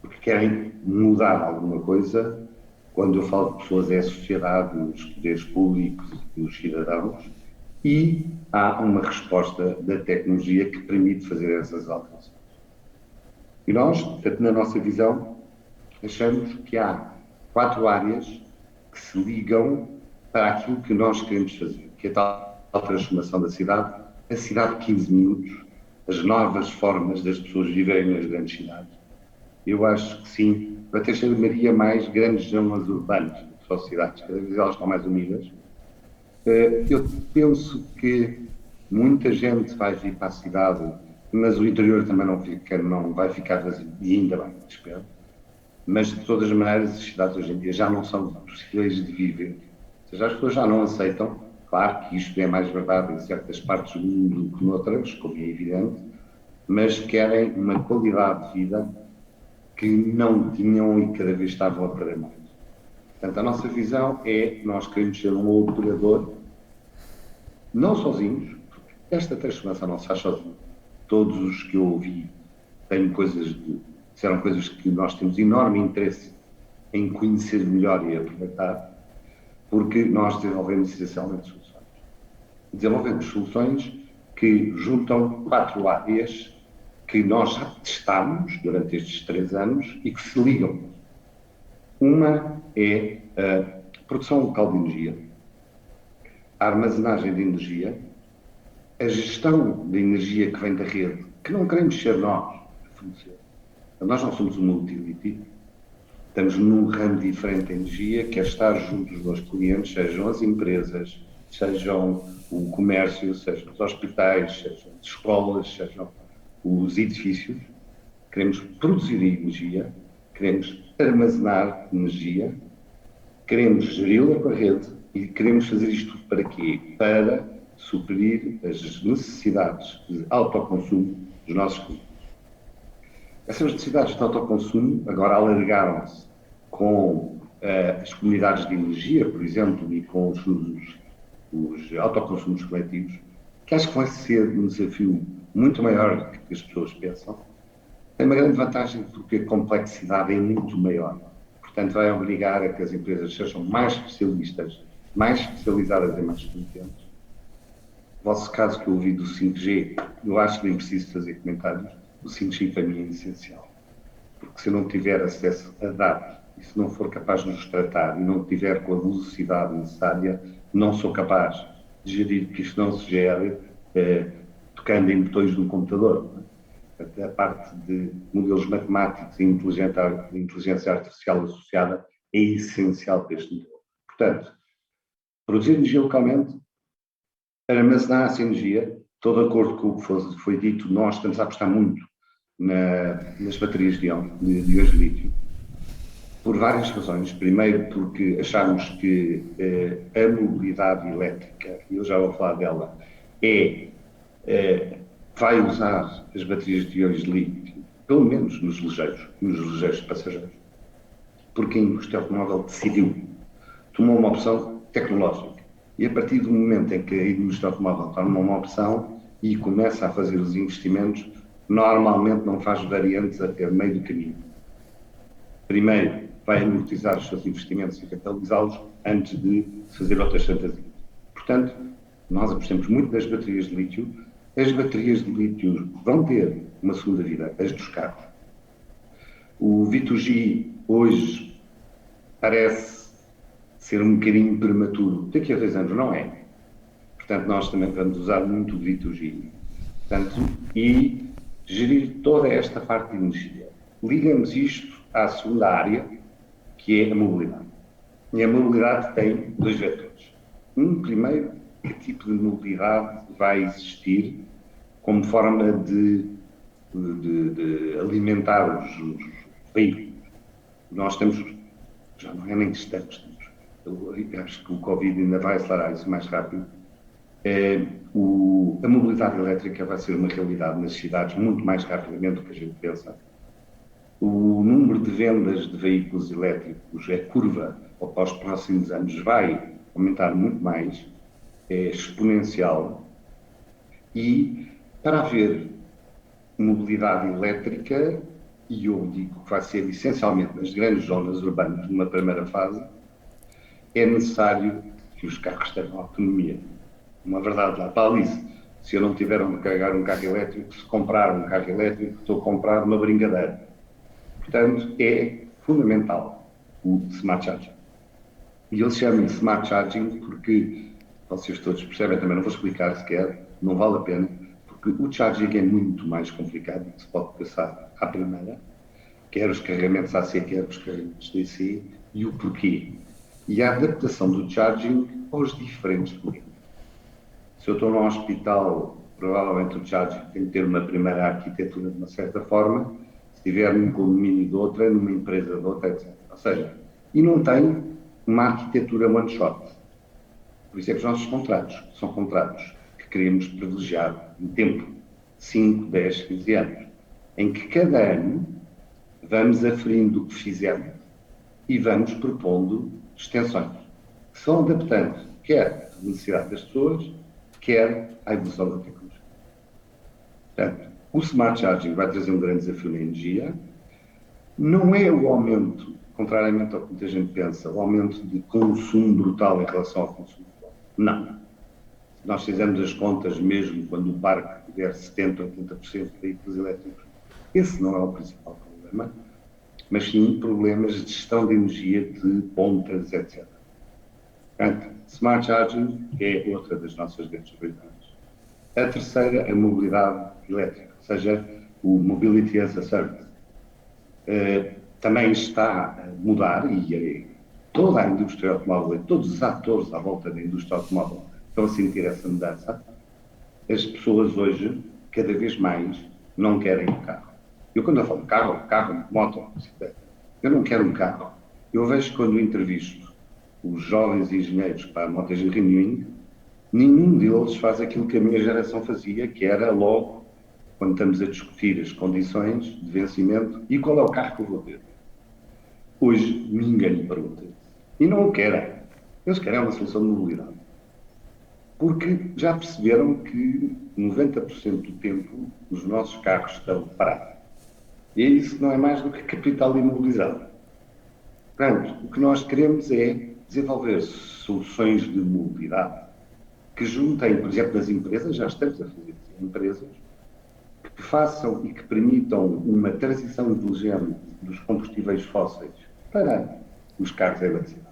porque querem mudar alguma coisa. Quando eu falo de pessoas é a sociedade, os poderes públicos e os cidadãos, e há uma resposta da tecnologia que permite fazer essas alterações. E nós, portanto, na nossa visão, achamos que há 4 áreas que se ligam para aquilo que nós queremos fazer, que é a tal transformação da cidade, a cidade de 15 minutos, as novas formas das pessoas viverem nas grandes cidades. Eu acho que sim, eu até chamaria mais grandes zonas urbanas, só cidades, cada vez elas estão mais unidas. Eu penso que muita gente vai vir para a cidade, mas o interior também não vai ficar vazio, e ainda bem, espero. Mas, de todas as maneiras, as cidades hoje em dia já não são possíveis de viver. Ou seja, as pessoas já não aceitam, claro que isto é mais verdade em certas partes do mundo do que noutras, como é evidente, mas querem uma qualidade de vida que não tinham e cada vez estavam a perder mais. Portanto, a nossa visão é, nós queremos ser um operador, não sozinhos, porque esta transformação não se faz sozinho. todos os que eu ouvi disseram coisas que nós temos enorme interesse em conhecer melhor e aproveitar, porque nós desenvolvemos essencialmente soluções. Desenvolvemos soluções que juntam 4 áreas que nós já testámos durante estes 3 anos e que se ligam. Uma é a produção local de energia, a armazenagem de energia, a gestão de energia que vem da rede, que não queremos ser nós a fornecer. Nós não somos uma utility, estamos num ramo diferente de energia, que é estar junto dos nossos clientes, sejam as empresas, sejam o comércio, sejam os hospitais, sejam as escolas, sejam os edifícios. Queremos produzir energia, queremos armazenar energia, queremos geri-la com a rede e queremos fazer isto para quê? Para suprir as necessidades de autoconsumo dos nossos clientes. Essas necessidades de autoconsumo agora alargaram-se com as comunidades de energia, por exemplo, e com os autoconsumos coletivos, que acho que vai ser um desafio muito maior do que as pessoas pensam. Tem uma grande vantagem porque a complexidade é muito maior. Portanto, vai obrigar a que as empresas sejam mais especialistas, mais especializadas e mais competentes. O vosso caso que eu ouvi do 5G, eu acho que nem preciso fazer comentários. O 5G para mim é essencial. Porque se eu não tiver acesso a dados e se não for capaz de nos tratar e não tiver com a velocidade necessária, não sou capaz de gerir, que isto não se gere tocando em botões do computador. A parte de modelos matemáticos e inteligência artificial associada é essencial para este modelo. Portanto, produzir energia localmente, armazenar essa energia, todo de acordo com o que foi dito, nós estamos a apostar muito nas baterias de íons de lítio, por várias razões. Primeiro, porque achamos que a mobilidade elétrica, e eu já vou falar dela, vai usar as baterias de íons de lítio, pelo menos nos ligeiros de passageiros, porque a indústria automóvel tomou uma opção tecnológica. E a partir do momento em que a indústria automóvel toma uma opção e começa a fazer os investimentos, normalmente não faz variantes até meio do caminho. Primeiro, vai amortizar os seus investimentos e capitalizá-los antes de fazer outras fantasias. Portanto, nós apostamos muito nas baterias de lítio. As baterias de lítio vão ter uma segunda vida, as dos carros. O V2G hoje parece ser um bocadinho prematuro. Daqui a 2 anos não é. Portanto, nós também vamos usar muito o V2G. Portanto, e gerir toda esta parte de energia. Ligamos isto à segunda área, que é a mobilidade. E a mobilidade tem 2 vetores. Primeiro, que tipo de mobilidade vai existir como forma de alimentar os veículos. Nós temos, já não é nem que estamos, eu acho que o Covid ainda vai acelerar isso mais rápido. A mobilidade elétrica vai ser uma realidade nas cidades muito mais rapidamente do que a gente pensa. O número de vendas de veículos elétricos, a curva para os próximos anos vai aumentar muito mais, é exponencial, e para haver mobilidade elétrica, e eu digo que vai ser essencialmente nas grandes zonas urbanas, numa primeira fase, é necessário que os carros tenham autonomia. Uma verdade lá para Alice, se eu não tiver onde carregar um carro elétrico, se comprar um carro elétrico, estou a comprar uma brincadeira. Portanto, é fundamental o Smart Charging. E ele chama de Smart Charging porque, vocês todos percebem, também não vou explicar sequer, não vale a pena, porque o charging é muito mais complicado do que se pode pensar à primeira, quer os carregamentos AC, quer os carregamentos DC, e o porquê. E a adaptação do charging aos diferentes clientes. Se eu estou num hospital, provavelmente o charging tem que ter uma primeira arquitetura de uma certa forma, se estiver num condomínio de outra, numa empresa de outra, etc. Ou seja, e não tem uma arquitetura one shot. Por isso é que os nossos contratos são contratos que queremos privilegiar em tempo, 5, 10, 15 anos, em que cada ano vamos aferindo o que fizemos e vamos propondo extensões, que são adaptando quer à necessidade das pessoas, quer à evolução da tecnologia. Portanto, O smart charging vai trazer um grande desafio na energia. Não é o aumento, contrariamente ao que muita gente pensa, o aumento de consumo brutal em relação ao consumo. Não. Se nós fizermos as contas, mesmo quando o parque tiver 70% ou 80% de veículos elétricos, esse não é o principal problema, mas sim problemas de gestão de energia, de pontas, etc. Portanto, smart charging é outra das nossas grandes prioridades. A terceira, a mobilidade elétrica, ou seja, o Mobility as a Service. Também está a mudar e toda a indústria automóvel e todos os atores à volta da indústria automóvel estão a sentir essa mudança. As pessoas hoje, cada vez mais, não querem um carro. Eu, quando eu falo carro, moto, bicicleta, eu não quero um carro. Eu vejo quando entrevisto os jovens engenheiros para a Motas Renewing, nenhum deles faz aquilo que a minha geração fazia, que era logo, quando estamos a discutir as condições de vencimento e qual é o carro que eu vou ter. Hoje, ninguém me pergunta isso. E não o querem. Eles querem uma solução de mobilidade. Porque já perceberam que 90% do tempo os nossos carros estão parados. E isso não é mais do que capital imobilizado. Portanto, o que nós queremos é desenvolver soluções de mobilidade que juntem, por exemplo, nas empresas, já estamos a fazer isso em empresas, que façam e que permitam uma transição inteligente dos combustíveis fósseis para os carros a eletricidade.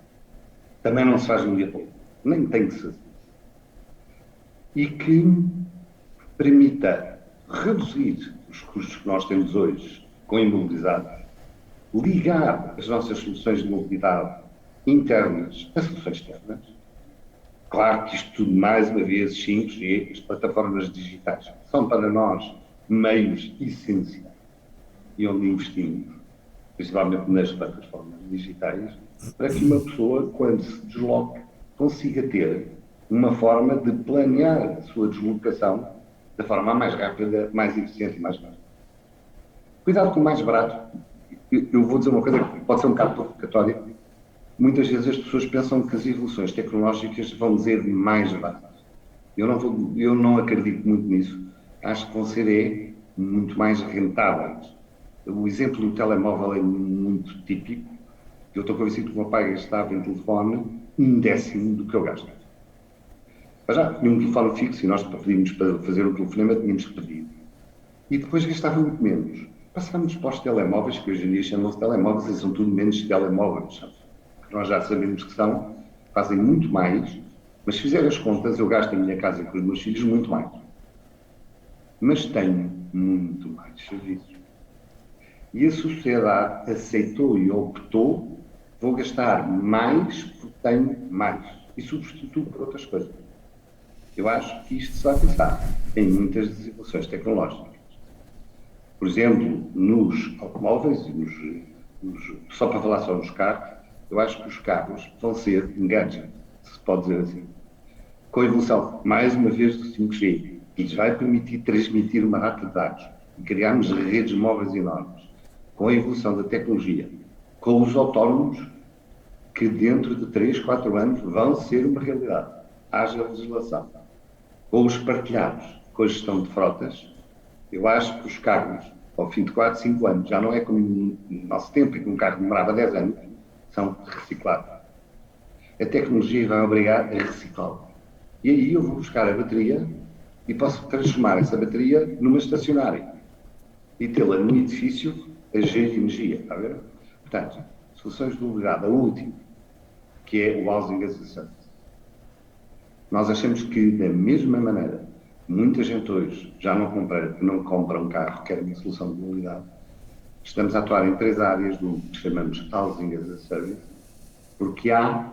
Também não se faz de um dia para o outro, nem tem que ser. E que permita reduzir os custos que nós temos hoje com a imobilidade, ligar as nossas soluções de mobilidade internas a soluções externas. Claro que isto tudo, mais uma vez, 5G, as plataformas digitais, são para nós meios essenciais e onde investimos, principalmente nas plataformas digitais, para que uma pessoa, quando se desloque, consiga ter uma forma de planear a sua deslocação da forma mais rápida, mais eficiente e mais barata. Cuidado com o mais barato. Eu vou dizer uma coisa que pode ser um bocado provocatória. Muitas vezes as pessoas pensam que as evoluções tecnológicas vão dizer mais baratas. Eu não acredito muito nisso. Acho que vão ser muito mais rentáveis. O exemplo do telemóvel é muito típico. Eu estou convencido que o meu pai gastava em telefone 1/10 do que eu gasto. Mas já tinha um telefone fixo e nós pedimos para fazer um telefonema, tínhamos que pedir. E depois gastava muito menos. Passámos para os telemóveis, que hoje em dia chamam-se telemóveis e são tudo menos telemóveis. Que nós já sabemos que são, fazem muito mais, mas se fizer as contas, eu gasto em minha casa com os meus filhos muito mais. Mas tenho muito mais serviços. E a sociedade aceitou e optou, vou gastar mais porque tenho mais. E substituo por outras coisas. Eu acho que isto se vai pensar em muitas desenvolvimentos tecnológicas. Por exemplo, nos automóveis, só para falar só nos carros, eu acho que os carros vão ser um gadget, se pode dizer assim. Com a evolução, mais uma vez, do 5G, que lhes vai permitir transmitir uma data de dados e criarmos redes móveis enormes. Com a evolução da tecnologia, com os autónomos, que dentro de 3, 4 anos vão ser uma realidade. Haja legislação. Com os partilhados, com a gestão de frotas, eu acho que os carros, ao fim de 4, 5 anos, já não é como no nosso tempo, em que um carro demorava 10 anos, são reciclados. A tecnologia vai obrigar a reciclá-lo. E aí eu vou buscar a bateria e posso transformar essa bateria numa estacionária e tê-la num edifício a gerar energia, está a ver? Portanto, soluções de mobilidade, a última, que é o Housing as a Service. Nós achamos que, da mesma maneira, muita gente hoje já não compra um carro, quer uma solução de mobilidade. Estamos a atuar em 3 áreas do que chamamos Housing as a Service, porque há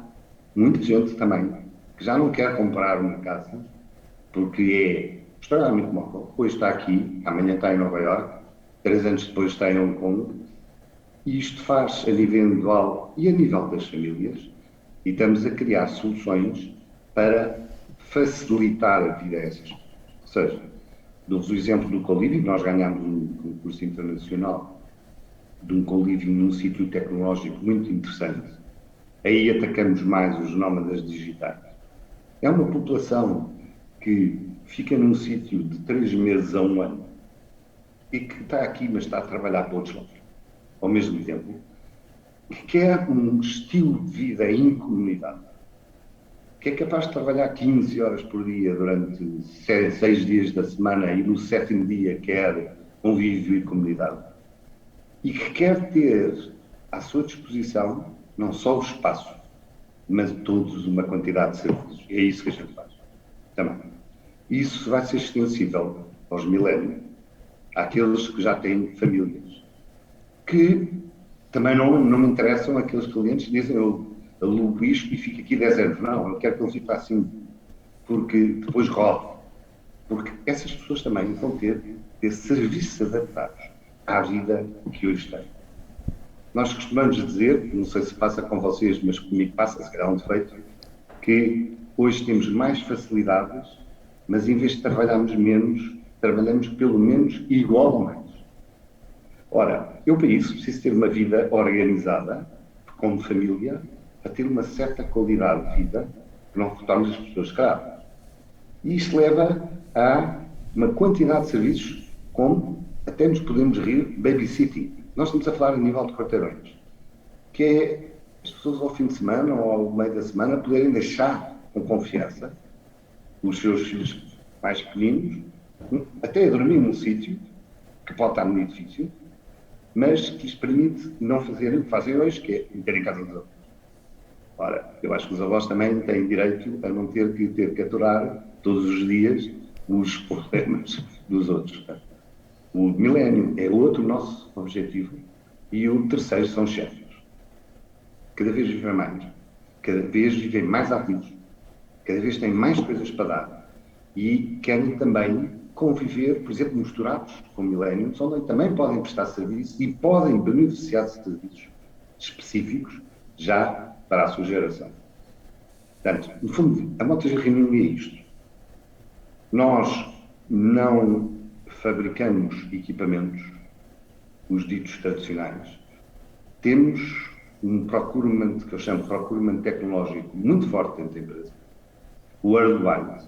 muita gente também que já não quer comprar uma casa, porque é extremamente móvel. Hoje está aqui, amanhã está em Nova Iorque, 3 anos depois está em Hong Kong, e isto faz a nível individual e a nível das famílias, e estamos a criar soluções para facilitar a vida a essas pessoas. Ou seja, dou-vos o exemplo do co-living. Nós ganhámos um concurso internacional de um co-living num sítio tecnológico muito interessante. Aí atacamos mais os nómadas digitais. É uma população que fica num sítio de 3 meses a 1 ano e que está aqui, mas está a trabalhar para outros lados, ao mesmo tempo, que quer um estilo de vida em comunidade, que é capaz de trabalhar 15 horas por dia durante 6 dias da semana e no 7º dia quer convívio e comunidade, e que quer ter à sua disposição não só o espaço, mas todos uma quantidade de serviços. E é isso que a gente faz. Também. Isso vai ser extensível aos milénios, àqueles que já têm famílias, que também não me interessam aqueles clientes que dizem eu alugo isto e fico aqui 10 anos. Não, eu quero que ele fique assim, porque depois roda. Porque essas pessoas também vão ter serviços adaptados à vida que hoje têm. Nós costumamos dizer, não sei se passa com vocês, mas comigo passa, se calhar é um defeito, que hoje temos mais facilidades, mas em vez de trabalharmos menos, trabalhamos pelo menos igual ou mais. Ora, eu para isso preciso ter uma vida organizada, como família, para ter uma certa qualidade de vida, que não torne as pessoas escravas. E isto leva a uma quantidade de serviços, como até nos podemos rir, babysitting. Nós estamos a falar a nível de quarteirões, que é as pessoas ao fim de semana ou ao meio da semana poderem deixar com confiança os seus filhos mais pequeninos, até a dormir num sítio, que pode estar no edifício, mas que lhes permite não fazerem o que fazem hoje, que é meter em casa dos outros. Ora, eu acho que os avós também têm direito a não ter que aturar todos os dias os problemas dos outros. O milénio é outro nosso objetivo e o terceiro são os chefes. Cada vez vivem mais, cada vez vivem mais ativos, cada vez têm mais coisas para dar e querem também conviver, por exemplo, misturados com milénios, onde também podem prestar serviço e podem beneficiar de serviços específicos já para a sua geração. Portanto, no fundo, a Mota-Gil Renew é isto. Nós não fabricamos equipamentos, os ditos tradicionais. Temos um procurement, que eu chamo de procurement tecnológico, muito forte dentro da empresa. Worldwide.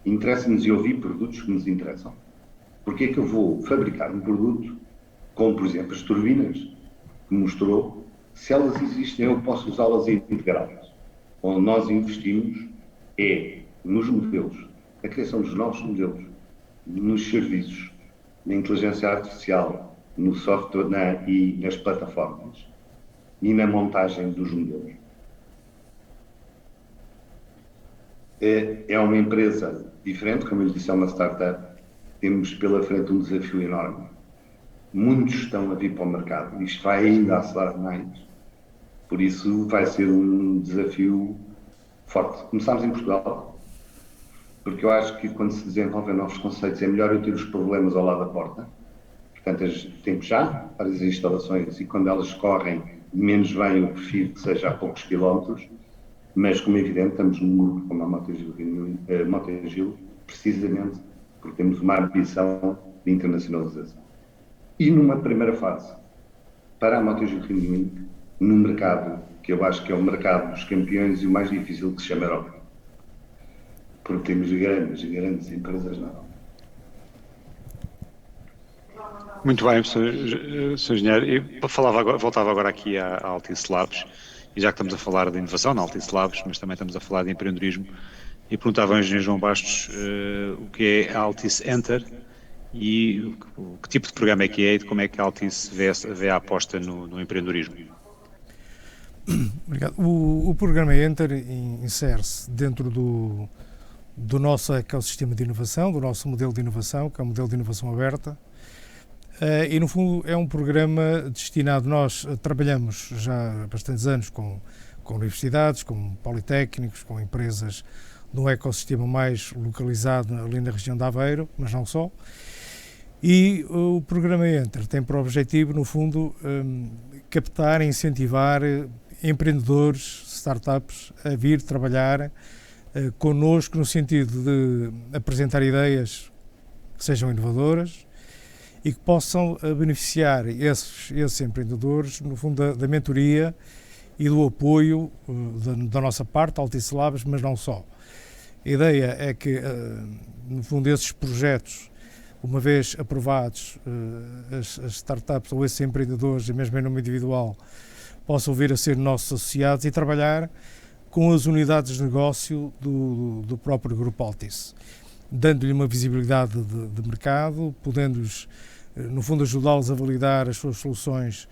Interessa-nos e ouvir produtos que nos interessam. Porque é que eu vou fabricar um produto, como por exemplo as turbinas, que mostrou, se elas existem eu posso usá-las e integrá-las. Onde nós investimos é nos modelos, a criação dos novos modelos, nos serviços, na inteligência artificial, no software e nas plataformas e na montagem dos modelos. É uma empresa diferente, como eu disse, é uma startup. Temos pela frente um desafio enorme. Muitos estão a vir para o mercado. Isto vai ainda acelerar mais. Por isso vai ser um desafio forte. Começámos em Portugal, porque eu acho que quando se desenvolvem novos conceitos é melhor eu ter os problemas ao lado da porta. Portanto, temos já várias instalações e quando elas correm, menos bem eu prefiro que seja a poucos quilómetros. Mas, como é evidente, estamos num grupo como a Mota-Gil, precisamente porque temos uma ambição de internacionalização. E numa primeira fase, para a Mota-Gil Renewing, num mercado que eu acho que é o mercado dos campeões e o mais difícil, que se chama Europa. Porque temos grandes empresas na Europa. Muito bem, Sr. Engenheiro. Eu voltava agora aqui à Altice Labs. E já que estamos a falar de inovação na Altice Labs, mas também estamos a falar de empreendedorismo, e perguntava ao engenheiro João Bastos o que é a Altice Enter e que tipo de programa é que é e de como é que a Altice vê a aposta no empreendedorismo. Obrigado. O programa Enter insere-se dentro do nosso ecossistema de inovação, do nosso modelo de inovação, que é um modelo de inovação aberta. E no fundo é um programa destinado, nós trabalhamos já há bastantes anos com universidades, com politécnicos, com empresas de um ecossistema mais localizado ali na região de Aveiro, mas não só. E o programa Enter tem por objetivo, no fundo, captar e incentivar empreendedores, startups, a vir trabalhar connosco no sentido de apresentar ideias que sejam inovadoras e que possam beneficiar esses empreendedores, no fundo, da mentoria e do apoio da nossa parte, Altice Labs, mas não só. A ideia é que, no fundo, esses projetos uma vez aprovados, as startups ou esses empreendedores, mesmo em nome individual, possam vir a ser nossos associados e trabalhar com as unidades de negócio do próprio Grupo Altice, dando-lhe uma visibilidade de mercado, podendo-os, no fundo, ajudá-los a validar as suas soluções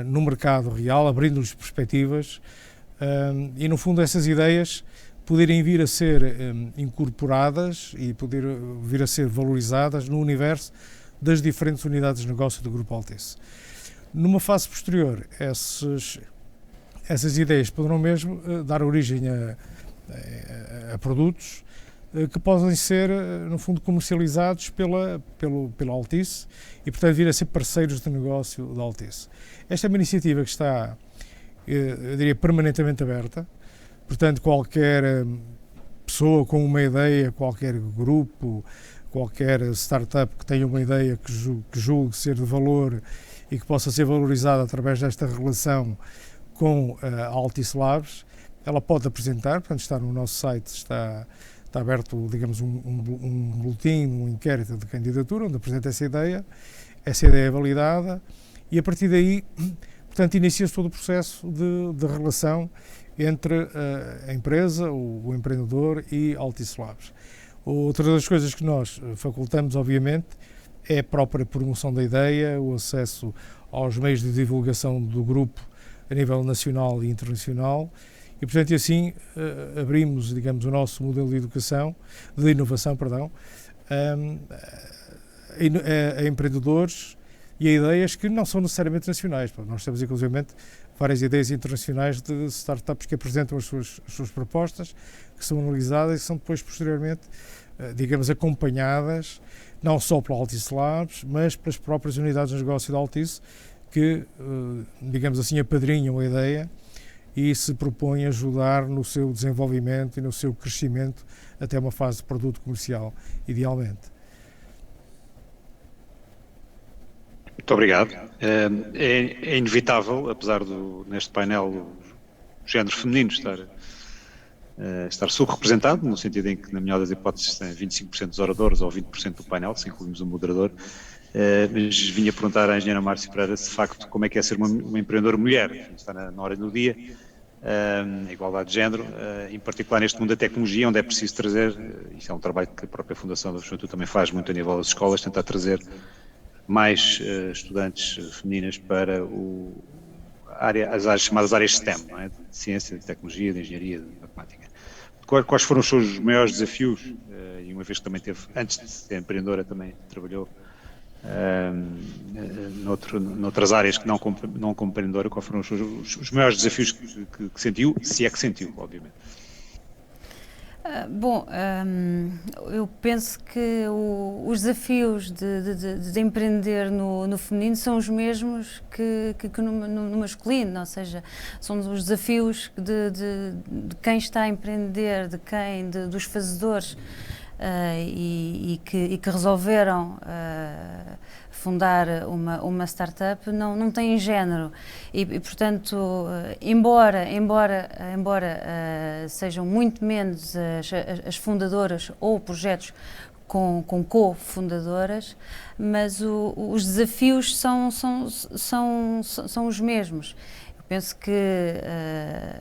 no mercado real, abrindo-lhes perspectivas e, no fundo, essas ideias poderem vir a ser incorporadas e poder vir a ser valorizadas no universo das diferentes unidades de negócio do Grupo Altice. Numa fase posterior, essas ideias poderão mesmo dar origem a produtos que podem ser, no fundo, comercializados pela Altice e, portanto, vir a ser parceiros de negócio da Altice. Esta é uma iniciativa que está, eu diria, permanentemente aberta. Portanto, qualquer pessoa com uma ideia, qualquer grupo, qualquer startup que tenha uma ideia que julgue ser de valor e que possa ser valorizada através desta relação com a Altice Labs, ela pode apresentar, portanto está no nosso site, está aberto, digamos, um boletim, um inquérito de candidatura, onde apresenta essa ideia é validada e a partir daí, portanto, inicia-se todo o processo de relação entre a empresa, o empreendedor e a Altice Labs. Outra das coisas que nós facultamos, obviamente, é a própria promoção da ideia, o acesso aos meios de divulgação do grupo a nível nacional e internacional e, portanto, assim abrimos, digamos, o nosso modelo de inovação, a empreendedores e a ideias que não são necessariamente nacionais. Nós temos, inclusivamente, várias ideias internacionais de startups que apresentam as suas propostas, que são analisadas e são depois, posteriormente, digamos, acompanhadas, não só pela Altice Labs, mas pelas próprias unidades de negócio da Altice, que, digamos assim, apadrinham a ideia e se propõem a ajudar no seu desenvolvimento e no seu crescimento até uma fase de produto comercial, idealmente. Muito obrigado. É inevitável, apesar neste painel o género feminino estar subrepresentado, no sentido em que, na melhor das hipóteses, tem 25% dos oradores ou 20% do painel, se incluímos o moderador, mas vinha perguntar à engenheira Márcia Pereira se, de facto, como é que é ser uma empreendedora mulher. Está na hora do dia, a igualdade de género, em particular neste mundo da tecnologia, onde é preciso trazer, isto é um trabalho que a própria Fundação da Juventude também faz muito a nível das escolas, tentar trazer mais estudantes femininas para as chamadas áreas STEM, não é? De ciência, de tecnologia, de engenharia, de matemática. Quais foram os seus maiores desafios? E uma vez que também teve, antes de ser empreendedora, também trabalhou noutras áreas que não como empreendedora, quais foram os maiores desafios que sentiu, se é que sentiu, obviamente? Eu penso que os desafios de empreender no feminino são os mesmos que no masculino, ou seja, são os desafios de quem está a empreender, dos fazedores e que resolveram fundar uma startup não têm género e portanto, embora sejam muito menos as fundadoras ou projetos com co-fundadoras, mas os desafios são os mesmos. Eu penso que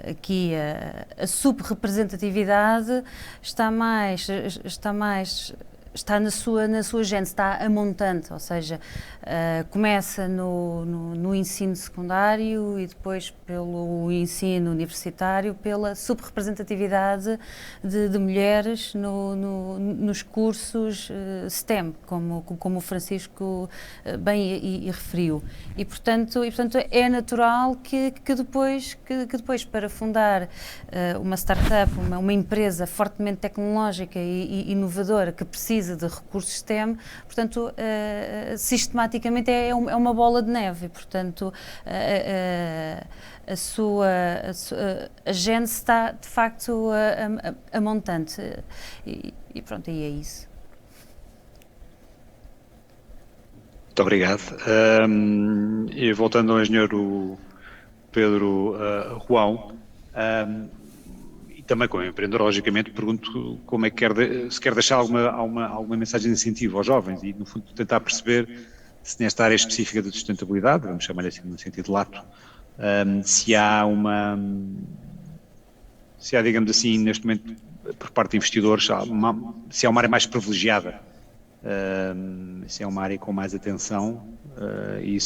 aqui a subrepresentatividade está na sua gênese, está a montante, ou seja, começa no ensino secundário e depois pelo ensino universitário, pela subrepresentatividade de mulheres nos cursos STEM, como o Francisco bem referiu. E portanto é natural que depois para fundar uma startup, uma empresa fortemente tecnológica e inovadora que precisa de recursos STEM, portanto, sistematicamente é uma bola de neve, portanto, a gênese está, de facto, a montante, e pronto, e é isso. Muito obrigado. E voltando ao engenheiro Pedro João, também como empreendedor, logicamente, pergunto como é que se quer deixar alguma mensagem de incentivo aos jovens e, no fundo, tentar perceber se nesta área específica da sustentabilidade, vamos chamar assim no sentido lato, se há, digamos assim, neste momento, por parte de investidores, se há uma área mais privilegiada, se é uma área com mais atenção, e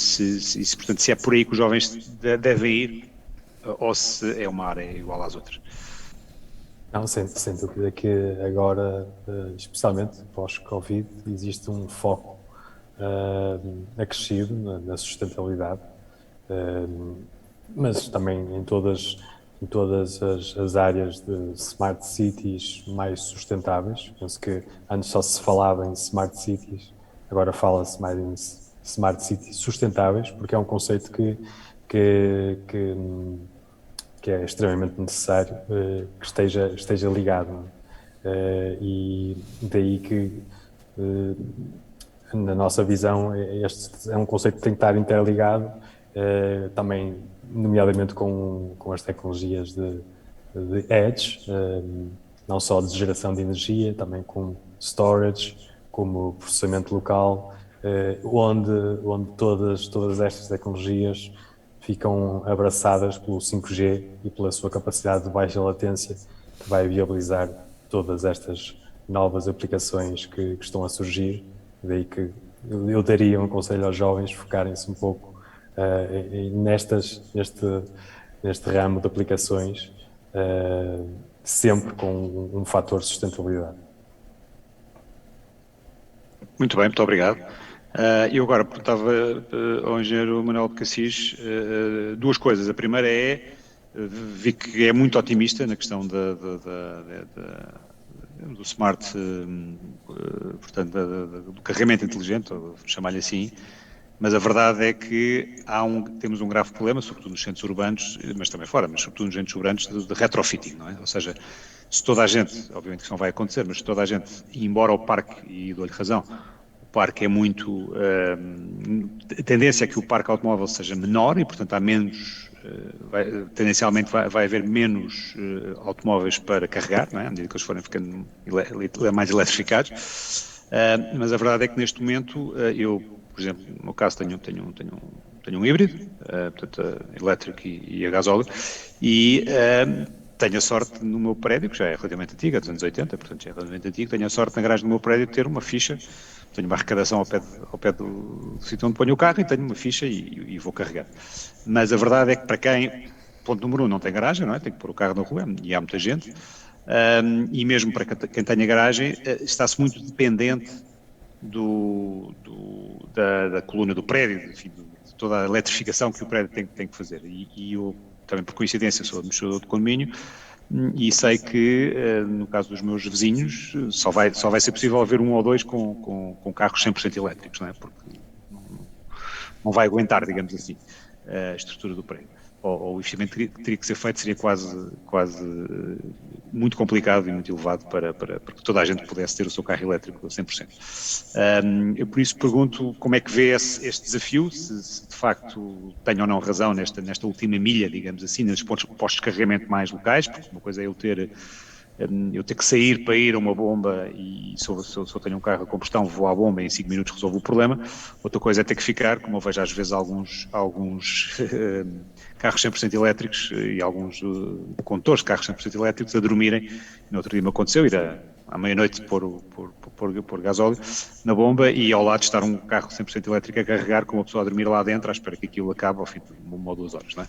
portanto, se é por aí que os jovens devem ir, ou se é uma área igual às outras. Não, sem dúvida que agora, especialmente pós-Covid, existe um foco acrescido na sustentabilidade, mas também em todas as áreas de smart cities mais sustentáveis. Penso que antes só se falava em smart cities, agora fala-se mais em smart cities sustentáveis, porque é um conceito que é extremamente necessário que esteja ligado. E daí que, na nossa visão, este é um conceito que tem que estar interligado, também, nomeadamente com as tecnologias de edge, não só de geração de energia, também com storage, como processamento local, onde todas estas tecnologias ficam abraçadas pelo 5G e pela sua capacidade de baixa latência, que vai viabilizar todas estas novas aplicações que estão a surgir. Daí que eu daria um conselho aos jovens focarem-se um pouco neste ramo de aplicações, sempre com um fator de sustentabilidade. Muito bem, muito obrigado. Eu agora perguntava ao engenheiro Manuel de Cassis duas coisas. A primeira vi que é muito otimista na questão do smart, portanto, do carregamento inteligente, ou chamar-lhe assim, mas a verdade é que temos um grave problema, sobretudo nos centros urbanos, mas também fora, mas sobretudo nos centros urbanos, de retrofitting, não é? Ou seja, se toda a gente, obviamente que isso não vai acontecer, mas se toda a gente ir embora ao parque, e dou-lhe razão, o parque é muito... a tendência é que o parque automóvel seja menor e, portanto, há menos... tendencialmente vai haver menos automóveis para carregar, não é? À medida que eles forem ficando mais eletrificados. Mas a verdade é que neste momento eu, por exemplo, no meu caso tenho um híbrido, portanto, elétrico e a gasóleo, e tenho a sorte no meu prédio, que já é relativamente antigo, é dos anos 80, portanto já é relativamente antigo, tenho a sorte na garagem do meu prédio de ter uma ficha, tenho uma arrecadação ao pé do sítio onde ponho o carro e tenho uma ficha e vou carregar. Mas a verdade é que para quem, ponto número 1, não tem garagem, não é? Tem que pôr o carro na rua, e há muita gente, e mesmo para quem tenha garagem, está-se muito dependente da coluna do prédio, enfim, de toda a eletrificação que o prédio tem que fazer. E eu, também por coincidência, sou administrador de condomínio e sei que, no caso dos meus vizinhos, só vai ser possível haver um ou dois com carros 100% elétricos, não é? Porque não vai aguentar, digamos assim, a estrutura do prédio. Ou o investimento que teria que ser feito seria quase muito complicado e muito elevado para que toda a gente pudesse ter o seu carro elétrico a 100%. Eu por isso pergunto como é que vê este desafio, se de facto tem ou não razão nesta última milha, digamos assim, nos postos de carregamento mais locais, porque uma coisa é eu ter que sair para ir a uma bomba e se eu tenho um carro a combustão vou à bomba e em 5 minutos resolvo o problema. Outra coisa é ter que ficar, como eu vejo às vezes alguns carros 100% elétricos e alguns condutores de carros 100% elétricos a dormirem. No outro dia me aconteceu ir à meia-noite pôr gasóleo na bomba e ao lado estar um carro 100% elétrico a carregar com uma pessoa a dormir lá dentro à espera que aquilo acabe ao fim de 1 ou 2 horas. Não é?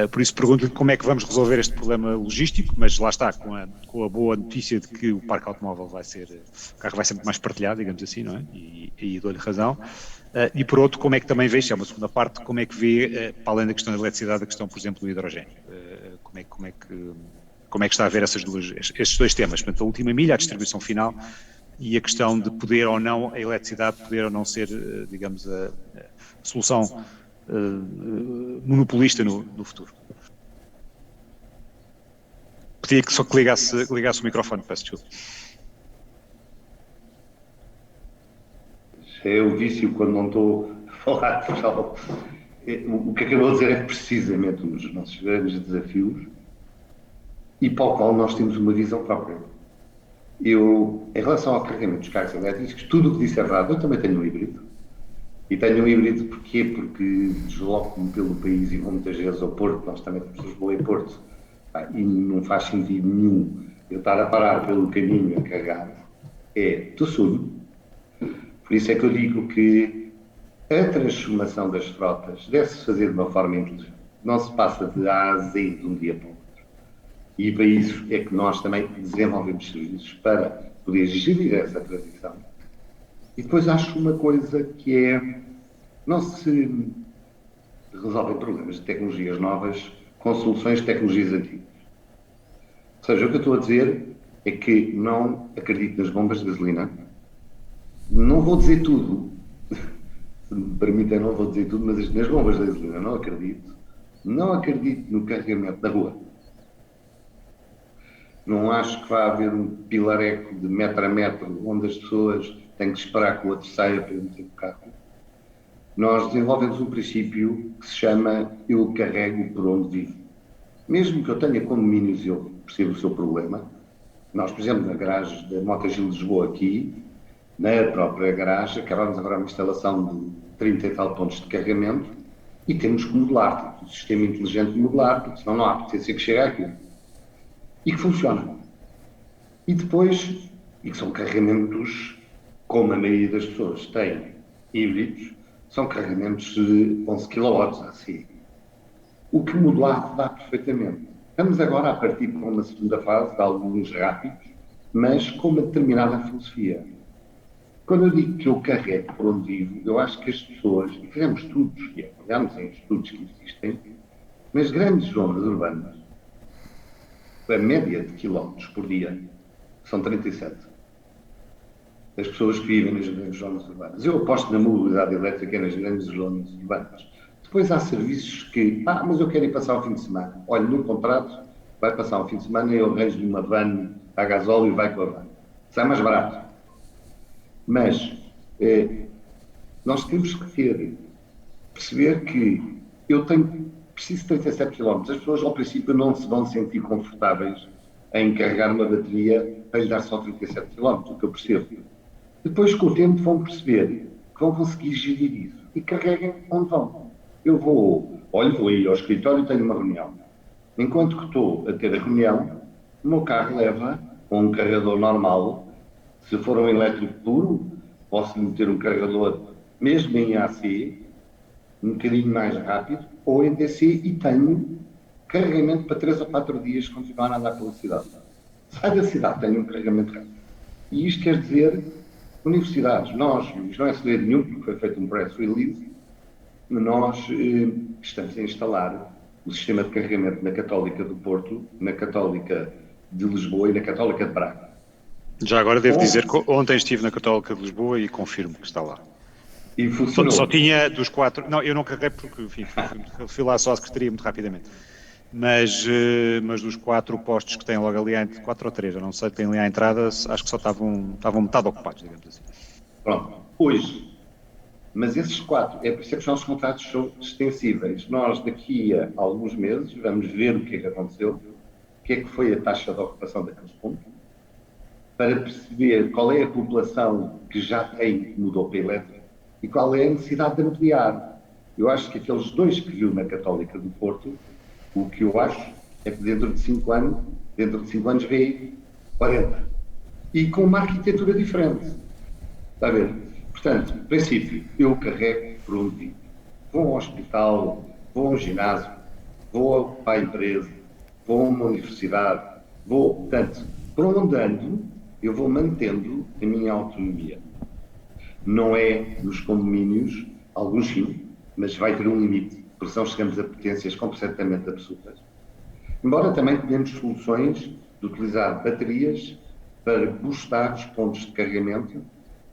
Por isso pergunto-lhe como é que vamos resolver este problema logístico, mas lá está, com a boa notícia de que o parque automóvel o carro vai ser muito mais partilhado, digamos assim, não é? E dou-lhe razão. E por outro, como é que também vê, é uma segunda parte, como é que vê, para além da questão da eletricidade, a questão, por exemplo, do hidrogênio? Como é que está a ver estes 2 temas? Portanto, a última milha, a distribuição final, e a questão de poder ou não, a eletricidade poder ou não ser, digamos, a solução monopolista no futuro. Pedia que só que ligasse o microfone, peço desculpa. É o vício quando não estou a falar, pessoal. O que acabou de dizer é precisamente um dos nossos grandes desafios e para o qual nós temos uma visão própria. Eu, em relação ao carregamento dos carros elétricos, tudo o que disse é verdade. Eu também tenho um híbrido. E tenho um híbrido porquê? Porque desloco-me pelo país e vou muitas vezes ao Porto. Nós também temos Lisboa e Porto. E não faz sentido nenhum eu estar a parar pelo caminho a carregar. Do sul. Por isso é que eu digo que a transformação das frotas deve-se fazer de uma forma inteligente. Não se passa de A a Z de um dia para o outro. E para isso é que nós também desenvolvemos serviços para poder gerir essa transição. E depois acho uma coisa que é, não se resolvem problemas de tecnologias novas com soluções de tecnologias antigas. Ou seja, o que eu estou a dizer é que não acredito nas bombas de gasolina. Não vou dizer tudo, se me permitem, não vou dizer tudo, mas nas bombas de gasolina não acredito. Não acredito no carregamento da rua. Não acho que vá haver um pilareco de metro a metro onde as pessoas têm que esperar que o outro saia para meter o carro. Nós desenvolvemos um princípio que se chama eu carrego por onde vivo. Mesmo que eu tenha condomínios e eu percebo o seu problema, nós, por exemplo, na garagem da Motogil de Lisboa aqui, na própria garagem, acabamos agora uma instalação de 30 e tal pontos de carregamento e temos que modelar, temos um sistema inteligente de modelar, porque senão não há potência que chegue àquilo. E que funciona. E depois, e que são carregamentos, como a maioria das pessoas tem híbridos, são carregamentos de 11 kW, assim. O que modelar dá perfeitamente. Estamos agora a partir para uma segunda fase, de alguns rápidos, mas com uma determinada filosofia. Quando eu digo que eu carrego por onde vivo, eu acho que as pessoas, e fizemos estudos, e olhamos em estudos que existem, nas grandes zonas urbanas, a média de quilómetros por dia são 37. As pessoas que vivem nas grandes zonas urbanas. Eu aposto na mobilidade elétrica nas grandes zonas urbanas. Depois há serviços que, mas eu quero ir passar o fim de semana. Olha, no contrato, vai passar um fim de semana e eu arranjo-lhe uma van a gasóleo e vai com a van. Sai mais barato. Mas nós temos que perceber que eu preciso de 37 km. As pessoas, ao princípio, não se vão sentir confortáveis em carregar uma bateria para lhe dar só 37 km, o que eu percebo. Depois, com o tempo, vão perceber que vão conseguir gerir isso e carreguem onde vão. Eu vou ir ao escritório e tenho uma reunião. Enquanto que estou a ter a reunião, o meu carro leva um carregador normal. Se for um elétrico puro, posso meter um carregador mesmo em AC, um bocadinho mais rápido, ou em DC, e tenho carregamento para 3 ou 4 dias continuar a andar pela cidade. Sai da cidade, tenho um carregamento rápido. E isto quer dizer, universidades, isto não é segredo nenhum, porque foi feito um press release, nós estamos a instalar o sistema de carregamento na Católica do Porto, na Católica de Lisboa e na Católica de Braga. Já agora devo dizer que ontem estive na Católica de Lisboa e confirmo que está lá. E funcionou. Só tinha dos 4... Não, eu não carreguei porque, enfim, fui lá só à secretaria muito rapidamente. Mas dos 4 postos que têm logo ali, 4 ou 3, eu não sei, têm ali à entrada, acho que só estavam metade ocupados, digamos assim. Pronto, hoje. Mas esses 4, é por isso que os nossos contratos são extensíveis. Nós, daqui a alguns meses, vamos ver o que é que aconteceu, o que é que foi a taxa de ocupação daqueles pontos, para perceber qual é a população que já mudou para elétrico e qual é a necessidade de ampliar. Eu acho que aqueles 2 que viu na Católica do Porto, o que eu acho é que dentro de 5 anos vê 40. E com uma arquitetura diferente. Está a ver? Portanto, no princípio, eu carrego por onde vivo. Vou ao hospital, vou ao ginásio, vou para a empresa, vou a uma universidade, portanto, por onde ando, eu vou mantendo a minha autonomia. Não é nos condomínios, alguns sim, mas vai ter um limite, porque senão chegamos a potências completamente absurdas. Embora também tenhamos soluções de utilizar baterias para boostar os pontos de carregamento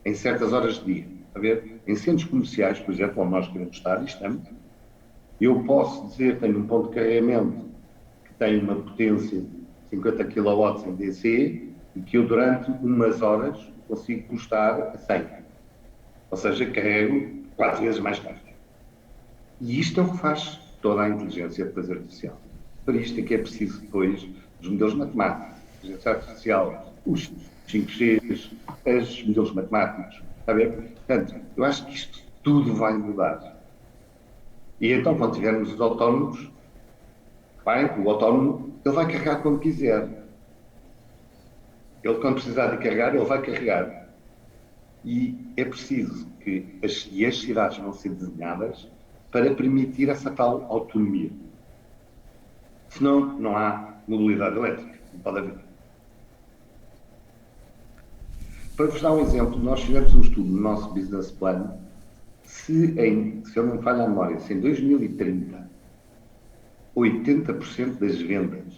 em certas horas de dia. A ver, em centros comerciais, por exemplo, onde nós queremos estar, e estamos, eu posso dizer que tenho um ponto de carregamento que tem uma potência de 50 kW em DC e que eu durante umas horas consigo boostar a 100. Ou seja, carrego 4 vezes mais tarde. E isto é o que faz toda a inteligência depois artificial. Para isto é que é preciso depois os modelos matemáticos, a inteligência artificial, os 5Gs, os modelos matemáticos, está a ver? Portanto, eu acho que isto tudo vai mudar. E então, quando tivermos os autónomos, bem, o autónomo, ele vai carregar quando quiser. Ele, quando precisar de carregar, ele vai carregar. E é preciso que as cidades vão ser desenhadas para permitir essa tal autonomia. Senão, não há mobilidade elétrica. Não pode haver. Para vos dar um exemplo, nós fizemos um estudo no nosso business plan. Se eu não me falho a memória, se em 2030 80% das vendas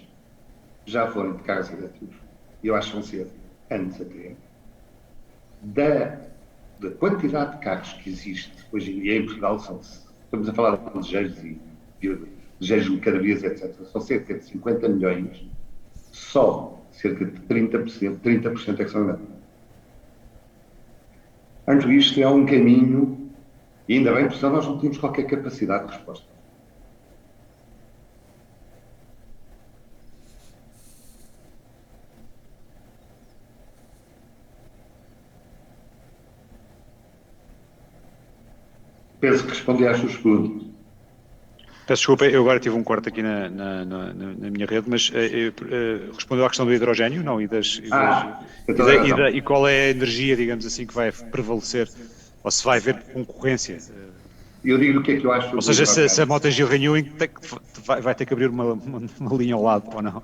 já forem de carros elétricos, e eu acho que vão ser antes até, da quantidade de carros que existe hoje em dia em Portugal, estamos a falar de ligeiros cada vez, etc., são cerca de 50 milhões, só cerca de 30% é que são elétricos. Portanto, isto é um caminho, e ainda bem, porque senão nós não temos qualquer capacidade de resposta. Penso que respondi às suas perguntas. Peço desculpa, eu agora tive um corte aqui na minha rede, mas respondeu à questão do hidrogênio, não? E qual é a energia, digamos assim, que vai prevalecer, ou se vai haver concorrência? Eu digo o que é que eu acho. Ou seja, se a Mota-Gil Renewing vai ter que abrir uma linha ao lado, ou não?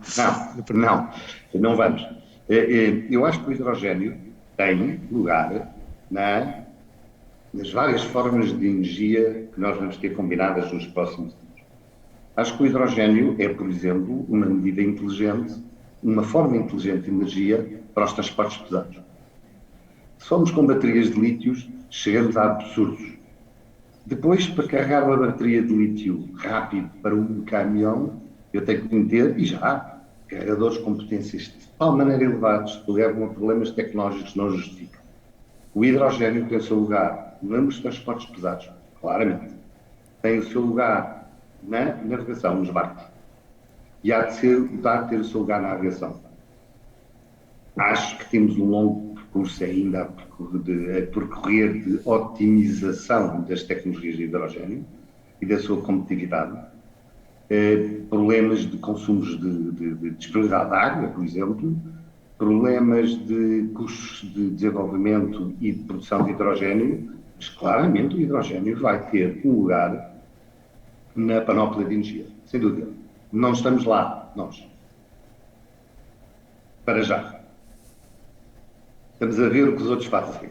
Não vamos. Eu acho que o hidrogênio tem lugar nas várias formas de energia que nós vamos ter combinadas nos próximos anos. Acho que o hidrogênio é, por exemplo, uma medida inteligente, uma forma inteligente de energia para os transportes pesados. Se formos com baterias de lítios, chegamos a absurdos. Depois, para carregar uma bateria de lítio rápido para um caminhão, eu tenho que meter, e já há, carregadores com potências de tal maneira elevadas que levam a problemas tecnológicos que não justificam. O hidrogênio tem o seu lugar nos transportes pesados, claramente. Tem o seu lugar na navegação, nos barcos. E há de ter o seu lugar na aviação. Acho que temos um longo percurso ainda a percorrer de otimização das tecnologias de hidrogênio e da sua competitividade. Problemas de consumos de disponibilidade de água, por exemplo, problemas de custos de desenvolvimento e de produção de hidrogênio, mas claramente o hidrogênio vai ter um lugar na panóplia de energia, sem dúvida. Não estamos lá, nós. Para já. Estamos a ver o que os outros fazem.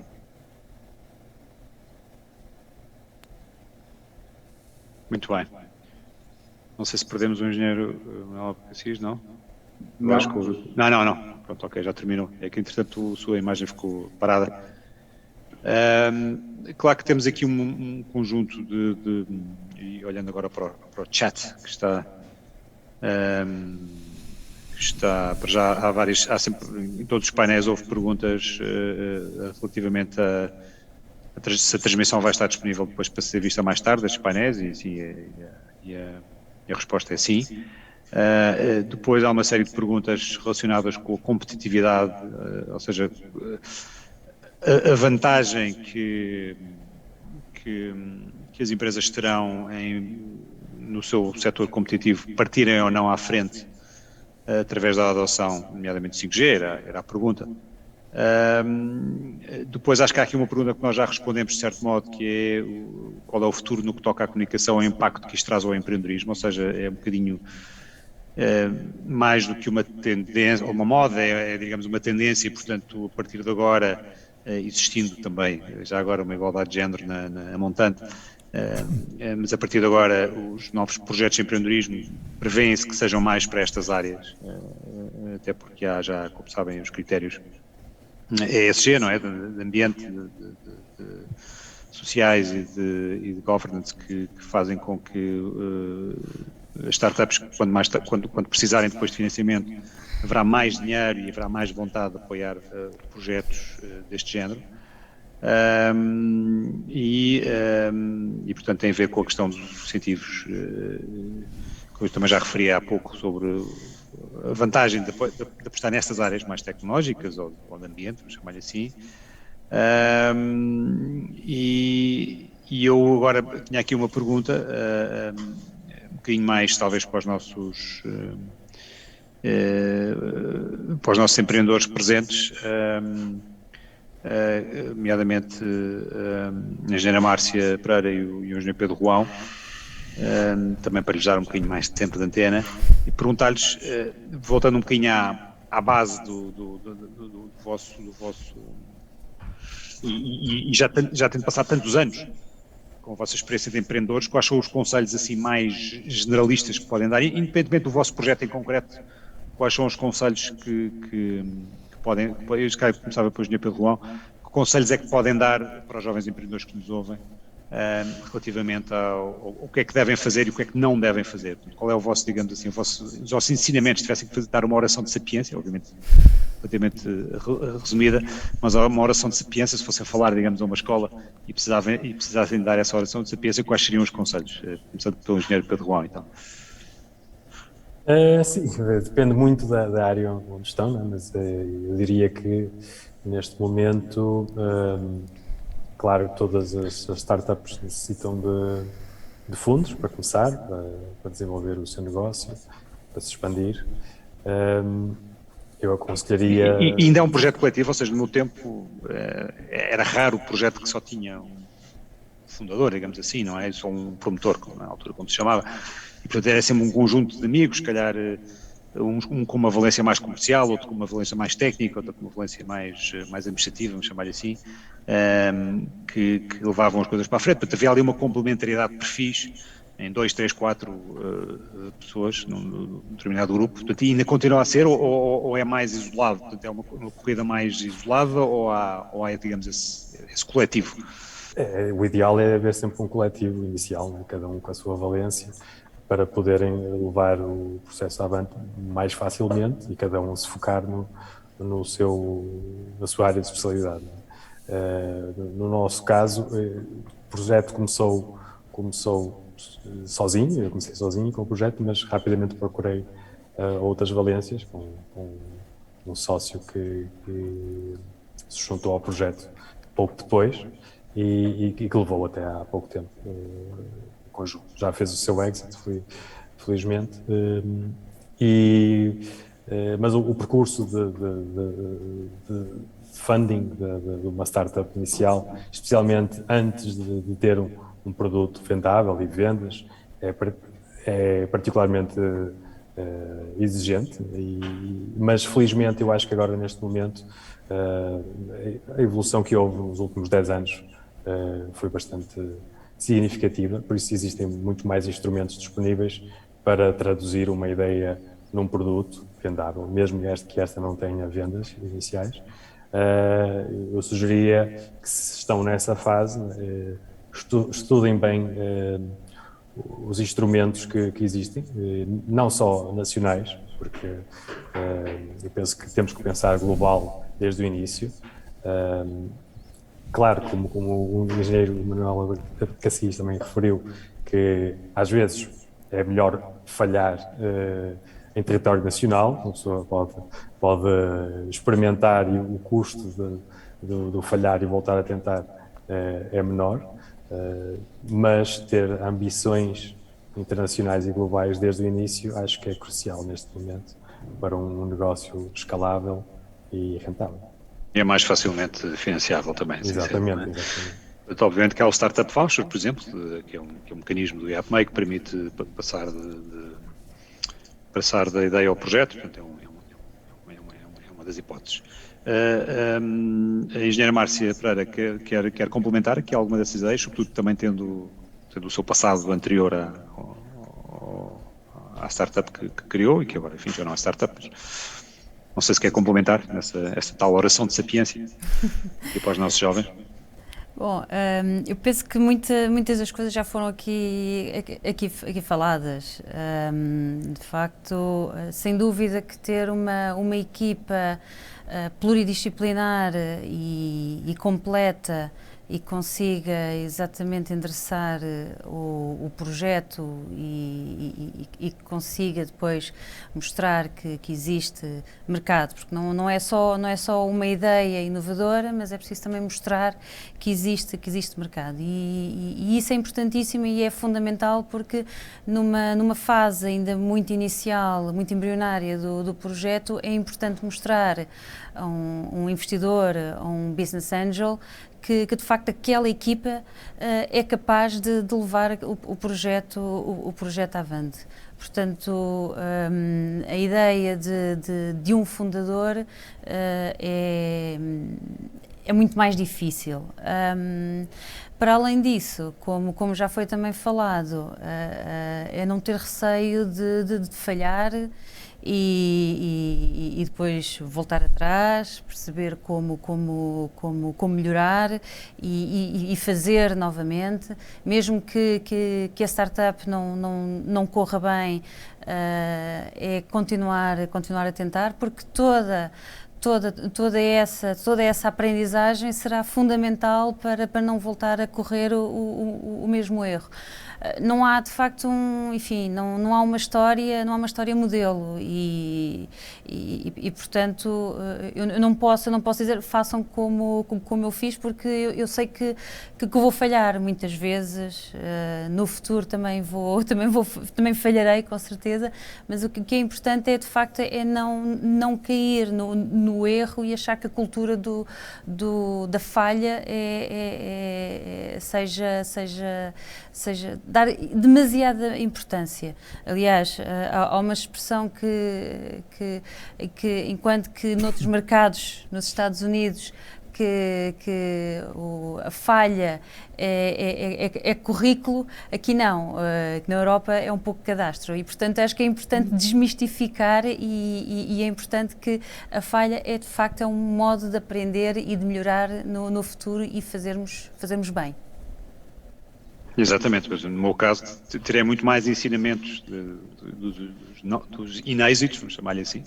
Muito bem. Não sei se perdemos o engenheiro Manuel Cassis, não? Não. Acho que não. Pronto, ok, já terminou. É que, entretanto, a sua imagem ficou parada. Claro que temos aqui um conjunto e olhando agora para o chat, que está para já, há sempre, em todos os painéis houve perguntas relativamente se a transmissão vai estar disponível depois para ser vista mais tarde, estes painéis, e a resposta é sim. Depois há uma série de perguntas relacionadas com a competitividade, ou seja, a vantagem que as empresas terão no seu setor competitivo partirem ou não à frente através da adoção, nomeadamente 5G, era a pergunta. Depois acho que há aqui uma pergunta que nós já respondemos de certo modo, que é qual é o futuro no que toca à comunicação e o impacto que isto traz ao empreendedorismo, ou seja, é um bocadinho mais do que uma tendência, ou uma moda, digamos uma tendência, e portanto a partir de agora, existindo também, já agora uma igualdade de género na montante, mas a partir de agora os novos projetos de empreendedorismo prevêem-se que sejam mais para estas áreas, até porque há já, como sabem, os critérios ESG, não é? De ambiente, de sociais e de governance que fazem com que as startups, quando precisarem depois de financiamento, haverá mais dinheiro e haverá mais vontade de apoiar projetos deste género. E portanto tem a ver com a questão dos incentivos, que eu também já referi há pouco sobre a vantagem de apostar nestas áreas mais tecnológicas ou de ambiente, vamos chamar assim. E eu agora tinha aqui uma pergunta, um bocadinho mais talvez para os nossos empreendedores presentes, nomeadamente a engenheira Márcia Pereira e o engenheiro Pedro Roão, também para lhes dar um bocadinho mais de tempo de antena, e perguntar-lhes, voltando um bocadinho à base do vosso e já tendo passado tantos anos com a vossa experiência de empreendedores, quais são os conselhos assim mais generalistas que podem dar, independentemente do vosso projeto em concreto, quais são os conselhos que podem, eu começava pelo engenheiro Pedro Roão, que conselhos é que podem dar para os jovens empreendedores que nos ouvem, relativamente ao que é que devem fazer e o que é que não devem fazer? Qual é o vosso, digamos assim, os vossos ensinamentos? Se tivessem que dar uma oração de sapiência, obviamente relativamente resumida, mas uma oração de sapiência, se fossem falar, digamos, a uma escola e precisassem dar essa oração de sapiência, quais seriam os conselhos? Começando pelo engenheiro Pedro Roão, então. Sim, depende muito da área onde estão, né? Mas eu diria que neste momento, claro, todas as startups necessitam de fundos para começar, para desenvolver o seu negócio, para se expandir. Eu aconselharia... E ainda é um projeto coletivo, ou seja, no meu tempo era raro o projeto que só tinha um fundador, digamos assim, não é? Só um promotor, na altura como se chamava. E, portanto, era sempre um conjunto de amigos, se calhar um com uma valência mais comercial, outro com uma valência mais técnica, outro com uma valência mais administrativa, vamos chamar assim, que levavam as coisas para a frente. Portanto, havia ali uma complementariedade de perfis em 2, 3, 4 pessoas num determinado grupo. Portanto, ainda continua a ser ou é mais isolado? Portanto, é uma corrida mais isolada ou há digamos, esse coletivo? O ideal é haver sempre um coletivo inicial, né? Cada um com a sua valência, para poderem levar o processo avante mais facilmente e cada um se focar na sua área de especialidade. No nosso caso, o projeto começou sozinho, eu comecei sozinho com o projeto, mas rapidamente procurei outras valências com um sócio que se juntou ao projeto pouco depois e que levou até há pouco tempo o conjunto. Já fez o seu exit, felizmente, mas o percurso de funding de uma startup inicial, especialmente antes de ter um produto vendável e vendas, é particularmente exigente, mas felizmente eu acho que agora neste momento a evolução que houve nos últimos 10 anos foi bastante significativa, por isso existem muito mais instrumentos disponíveis para traduzir uma ideia num produto vendável, mesmo que esta não tenha vendas iniciais. Eu sugeria que, se estão nessa fase, estudem bem os instrumentos que existem, não só nacionais, porque eu penso que temos que pensar global desde o início. Claro, como o engenheiro Manuel Cassis também referiu, que às vezes é melhor falhar em território nacional, a pessoa pode experimentar e o custo do falhar e voltar a tentar é menor, mas ter ambições internacionais e globais desde o início acho que é crucial neste momento para um negócio escalável e rentável. E é mais facilmente financiável também. Exatamente, exatamente. Obviamente que há o Startup Voucher, por exemplo, que é um mecanismo do IAPMEI que permite passar da ideia ao projeto, portanto é uma das hipóteses. A engenheira Márcia Pereira quer complementar aqui alguma dessas ideias, sobretudo também tendo o seu passado anterior à startup que criou e que agora, enfim, já não é startup, mas não sei se quer complementar esta tal oração de sapiência aqui para os nossos jovens. Bom, eu penso que muitas das coisas já foram aqui faladas. De facto, sem dúvida que ter uma equipa pluridisciplinar e completa e consiga exatamente endereçar o projeto e consiga depois mostrar que existe mercado, porque não é só uma ideia inovadora, mas é preciso também mostrar que existe mercado, e isso é importantíssimo e é fundamental, porque numa fase ainda muito inicial, muito embrionária do projeto, é importante mostrar a um investidor, a um business angel, que de facto aquela equipa é capaz de levar o projeto avante. Portanto, a ideia de um fundador é muito mais difícil. Para além disso, como já foi também falado, é não ter receio de falhar e depois voltar atrás, perceber como melhorar e fazer novamente, mesmo que a startup não corra bem, é continuar a tentar, porque toda essa aprendizagem será fundamental para não voltar a correr o mesmo erro. Não há de facto não há uma história modelo e portanto eu não posso dizer façam como eu fiz, porque eu sei que vou falhar muitas vezes, no futuro também falharei com certeza, mas o que é importante é de facto não cair no erro e achar que a cultura da falha seja dar demasiada importância. Aliás, há uma expressão que enquanto que noutros mercados, nos Estados Unidos, a falha é currículo, aqui não, aqui na Europa é um pouco cadastro, e portanto acho que é importante desmistificar e é importante que a falha de facto um modo de aprender e de melhorar no futuro e fazermos bem. Exatamente, mas no meu caso terei muito mais ensinamentos dos inêxitos, vamos chamar-lhe assim,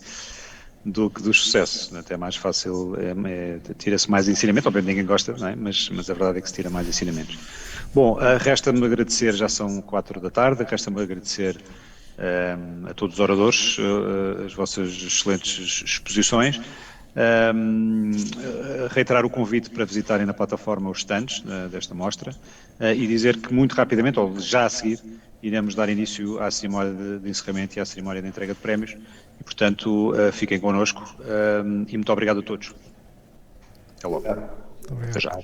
do que dos sucessos. Até é mais fácil, tira-se mais ensinamento, obviamente ninguém gosta, não é? Mas a verdade é que se tira mais ensinamentos. Bom, resta-me agradecer, já são 4 da tarde, resta-me agradecer a todos os oradores as vossas excelentes exposições. Reiterar o convite para visitarem na plataforma os stands desta mostra e dizer que muito rapidamente, ou já a seguir, iremos dar início à cerimónia de encerramento e à cerimónia de entrega de prémios e, portanto, fiquem connosco e muito obrigado a todos. Até logo. Muito obrigado. Até já.